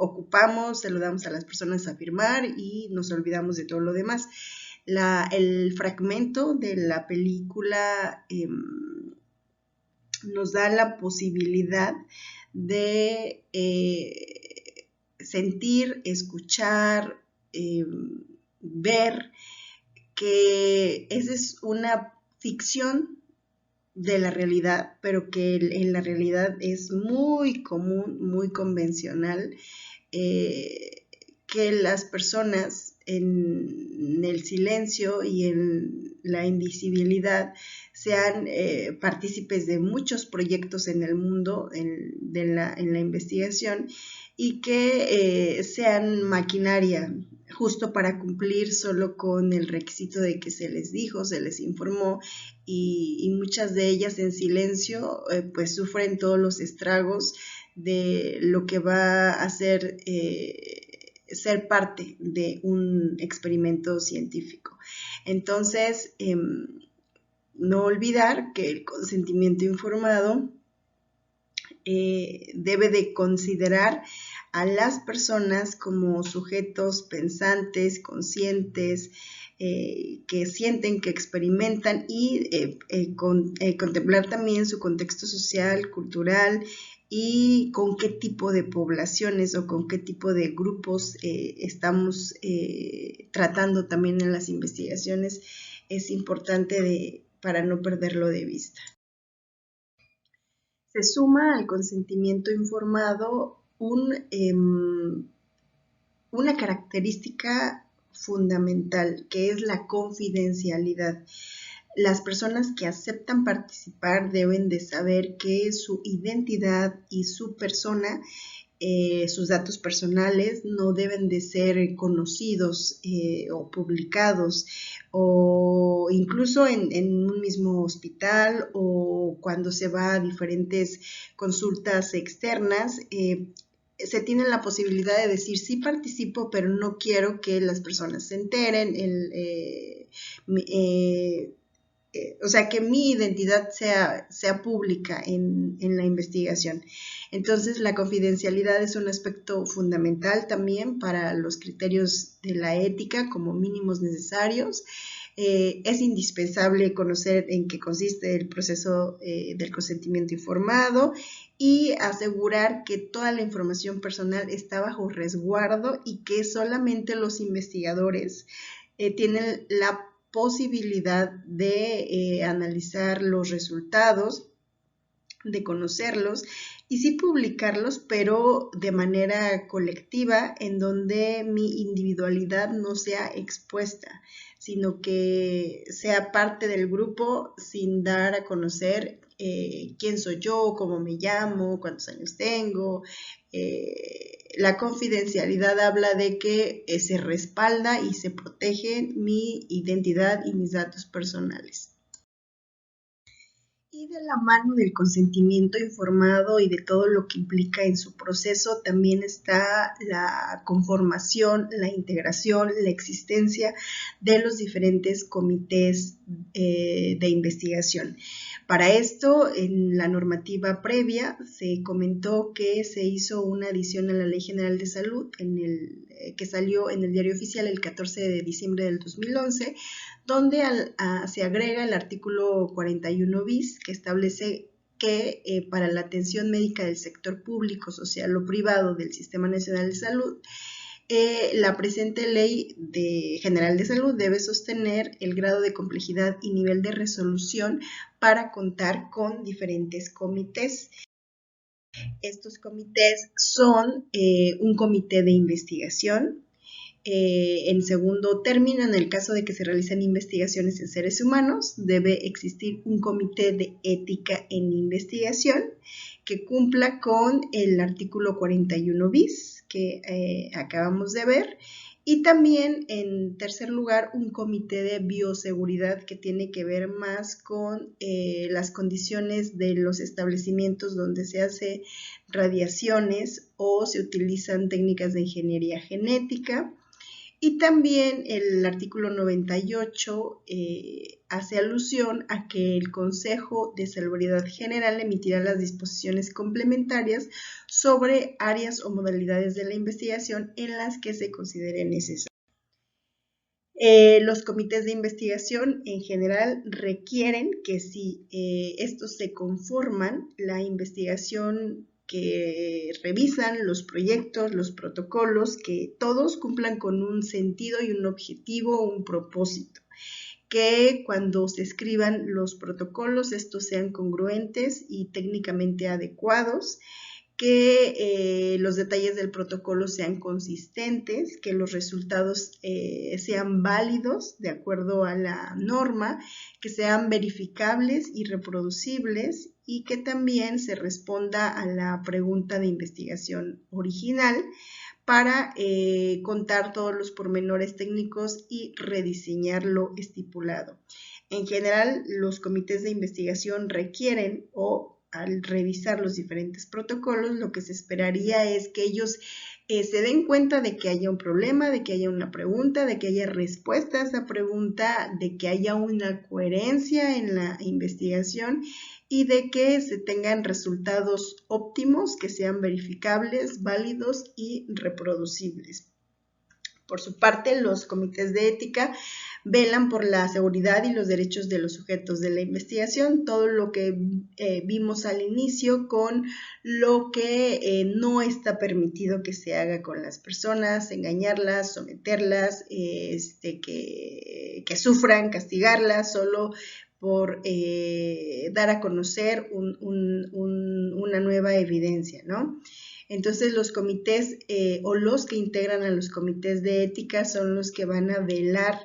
ocupamos, se lo damos a las personas a firmar y nos olvidamos de todo lo demás. El fragmento de la película nos da la posibilidad de sentir, escuchar, ver que esa es una ficción de la realidad, pero que en la realidad es muy común, muy convencional, que las personas en el silencio y en la invisibilidad sean partícipes de muchos proyectos en el mundo, en la investigación, y que sean maquinaria justo para cumplir solo con el requisito de que se les dijo, se les informó, y muchas de ellas en silencio pues sufren todos los estragos de lo que va a ser ser parte de un experimento científico. Entonces, no olvidar que el consentimiento informado debe de considerar a las personas como sujetos pensantes, conscientes, que sienten, que experimentan y contemplar también su contexto social, cultural y con qué tipo de poblaciones o con qué tipo de grupos estamos tratando también en las investigaciones. Es importante para no perderlo de vista. Se suma al consentimiento informado una característica fundamental, que es la confidencialidad. Las personas que aceptan participar deben de saber que su identidad y su persona, sus datos personales, no deben de ser conocidos o publicados, o incluso en un mismo hospital o cuando se va a diferentes consultas externas. Se tiene la posibilidad de decir sí participo, pero no quiero que las personas se enteren, o sea, que mi identidad sea pública en la investigación. Entonces, la confidencialidad es un aspecto fundamental también para los criterios de la ética como mínimos necesarios. Es indispensable conocer en qué consiste el proceso del consentimiento informado y asegurar que toda la información personal está bajo resguardo y que solamente los investigadores tienen la posibilidad de analizar los resultados, de conocerlos y sí publicarlos, pero de manera colectiva, en donde mi individualidad no sea expuesta, sino que sea parte del grupo sin dar a conocer quién soy yo, cómo me llamo, cuántos años tengo. La confidencialidad habla de que se respalda y se protege mi identidad y mis datos personales. Y de la mano del consentimiento informado y de todo lo que implica en su proceso, también está la conformación, la integración, la existencia de los diferentes comités de investigación. Para esto, en la normativa previa se comentó que se hizo una adición a la Ley General de Salud que salió en el Diario Oficial el 14 de diciembre del 2011, donde se agrega el artículo 41 bis, que establece que para la atención médica del sector público, social o privado del Sistema Nacional de Salud, la presente Ley General de Salud debe sostener el grado de complejidad y nivel de resolución para contar con diferentes comités. Estos comités son un comité de investigación. En segundo término, en el caso de que se realicen investigaciones en seres humanos, debe existir un comité de ética en investigación que cumpla con el artículo 41 bis que acabamos de ver, y también en tercer lugar un comité de bioseguridad que tiene que ver más con las condiciones de los establecimientos donde se hace radiaciones o se utilizan técnicas de ingeniería genética. Y también el artículo 98 hace alusión a que el Consejo de Salubridad General emitirá las disposiciones complementarias sobre áreas o modalidades de la investigación en las que se considere necesario. Los comités de investigación en general requieren que si estos se conforman, la investigación que revisan los proyectos, los protocolos, que todos cumplan con un sentido y un objetivo, un propósito. Que cuando se escriban los protocolos, estos sean congruentes y técnicamente adecuados, que los detalles del protocolo sean consistentes, que los resultados sean válidos de acuerdo a la norma, que sean verificables y reproducibles y que también se responda a la pregunta de investigación original para contar todos los pormenores técnicos y rediseñar lo estipulado. En general, los comités de investigación requieren al revisar los diferentes protocolos, lo que se esperaría es que ellos se den cuenta de que haya un problema, de que haya una pregunta, de que haya respuesta a esa pregunta, de que haya una coherencia en la investigación y de que se tengan resultados óptimos, que sean verificables, válidos y reproducibles. Por su parte, los comités de ética velan por la seguridad y los derechos de los sujetos de la investigación, todo lo que vimos al inicio con lo que no está permitido que se haga con las personas, engañarlas, someterlas, que sufran, castigarlas, solo por dar a conocer una nueva evidencia, ¿no? Entonces los comités o los que integran a los comités de ética son los que van a velar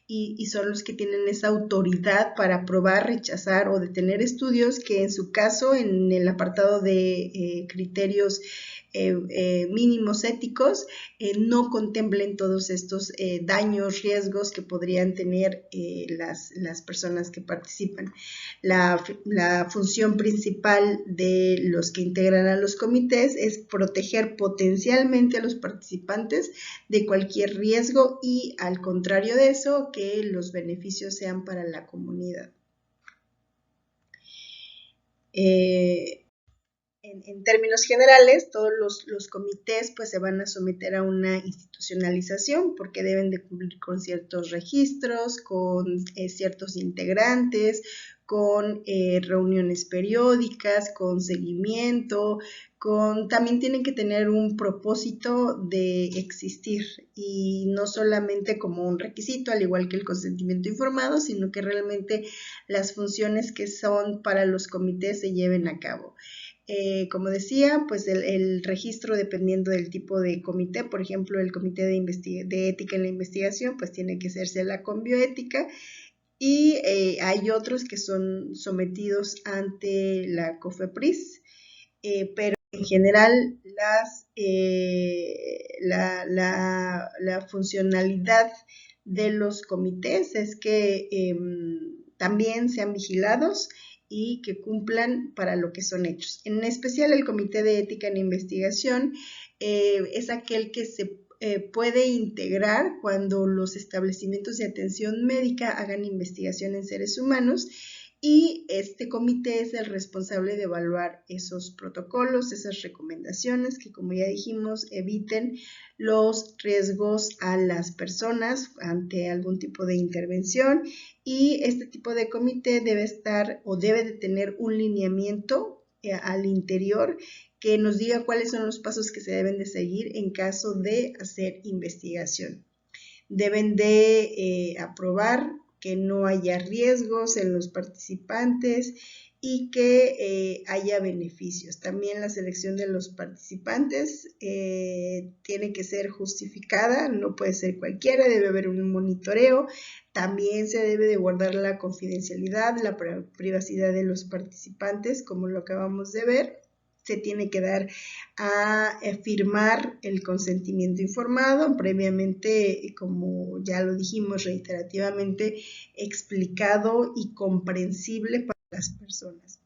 y son los que tienen esa autoridad para aprobar, rechazar o detener estudios que en su caso en el apartado de criterios mínimos éticos no contemplen todos estos daños, riesgos que podrían tener las personas que participan. La función principal de los que integran a los comités es proteger potencialmente a los participantes de cualquier riesgo y, al contrario de eso, que los beneficios sean para la comunidad. En términos generales, todos los comités pues se van a someter a una institucionalización porque deben de cumplir con ciertos registros, con ciertos integrantes, con reuniones periódicas, con seguimiento, también tienen que tener un propósito de existir y no solamente como un requisito, al igual que el consentimiento informado, sino que realmente las funciones que son para los comités se lleven a cabo. Como decía, pues el registro dependiendo del tipo de comité, por ejemplo, el comité de ética en la investigación, pues tiene que hacerse la con bioética y hay otros que son sometidos ante la COFEPRIS, pero en general la funcionalidad de los comités es que también sean vigilados y que cumplan para lo que son hechos. En especial el Comité de Ética en Investigación es aquel que se puede integrar cuando los establecimientos de atención médica hagan investigación en seres humanos y este comité es el responsable de evaluar esos protocolos, esas recomendaciones que, como ya dijimos, eviten los riesgos a las personas ante algún tipo de intervención y este tipo de comité debe estar o debe de tener un lineamiento al interior que nos diga cuáles son los pasos que se deben de seguir en caso de hacer investigación. Deben de aprobar que no haya riesgos en los participantes y que haya beneficios. También la selección de los participantes tiene que ser justificada, no puede ser cualquiera, debe haber un monitoreo. También se debe de guardar la confidencialidad, la privacidad de los participantes, como lo acabamos de ver. Se tiene que dar a firmar el consentimiento informado, previamente, como ya lo dijimos reiterativamente, explicado y comprensible para las personas.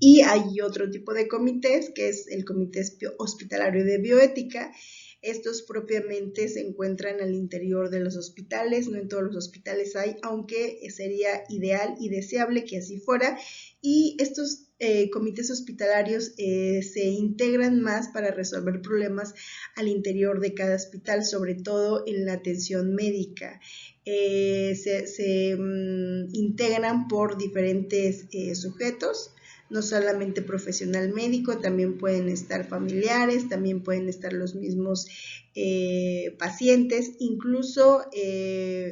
Y hay otro tipo de comités, que es el Comité Hospitalario de Bioética. Estos propiamente se encuentran al interior de los hospitales, no en todos los hospitales hay, aunque sería ideal y deseable que así fuera. Y estos comités hospitalarios se integran más para resolver problemas al interior de cada hospital, sobre todo en la atención médica. Se integran por diferentes sujetos, no solamente profesional médico, también pueden estar familiares, también pueden estar los mismos pacientes, incluso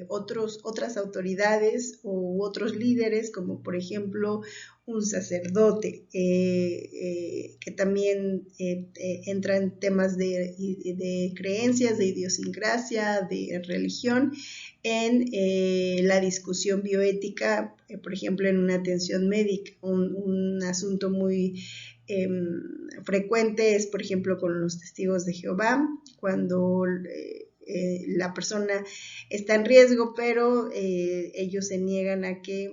otras autoridades u otros líderes, como por ejemplo un sacerdote, que también entra en temas de creencias, de idiosincrasia, de religión, en la discusión bioética, por ejemplo, en una atención médica. Un asunto muy frecuente es, por ejemplo, con los testigos de Jehová, cuando la persona está en riesgo, pero ellos se niegan a que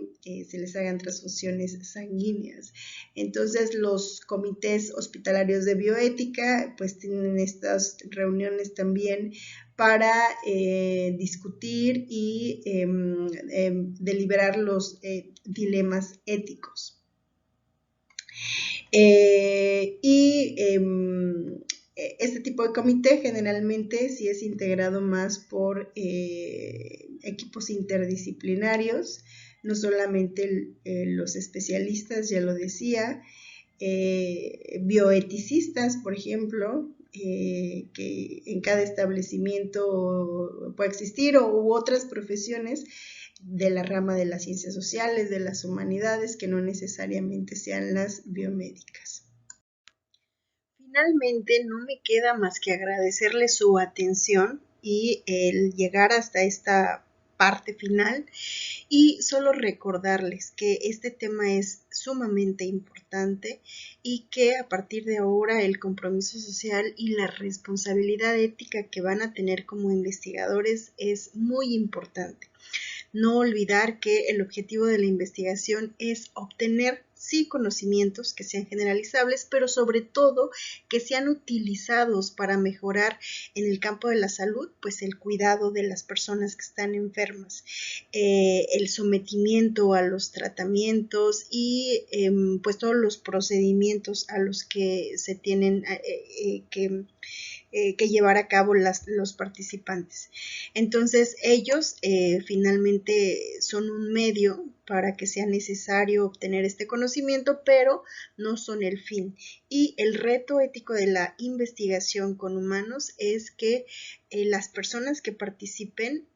se les hagan transfusiones sanguíneas. Entonces los comités hospitalarios de bioética pues tienen estas reuniones también para discutir y deliberar los dilemas éticos. Este tipo de comité generalmente sí es integrado más por equipos interdisciplinarios, no solamente los especialistas, ya lo decía, bioeticistas, por ejemplo, que en cada establecimiento puede existir, u otras profesiones de la rama de las ciencias sociales, de las humanidades, que no necesariamente sean las biomédicas. Finalmente, no me queda más que agradecerles su atención y el llegar hasta esta parte final, y solo recordarles que este tema es sumamente importante y que a partir de ahora el compromiso social y la responsabilidad ética que van a tener como investigadores es muy importante. No olvidar que el objetivo de la investigación es obtener sí conocimientos que sean generalizables, pero sobre todo que sean utilizados para mejorar en el campo de la salud, pues el cuidado de las personas que están enfermas, el sometimiento a los tratamientos y pues todos los procedimientos a los que se tienen que llevar a cabo los participantes. Entonces ellos finalmente son un medio para que sea necesario obtener este conocimiento, pero no son el fin. Y el reto ético de la investigación con humanos es que las personas que participen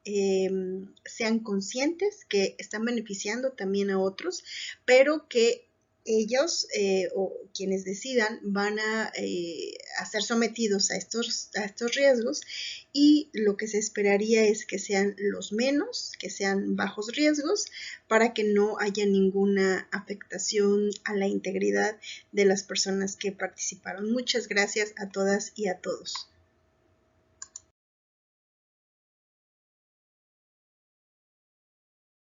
sean conscientes que están beneficiando también a otros, pero que ellos o quienes decidan van a ser sometidos a estos riesgos, y lo que se esperaría es que sean los menos, que sean bajos riesgos, para que no haya ninguna afectación a la integridad de las personas que participaron. Muchas gracias a todas y a todos.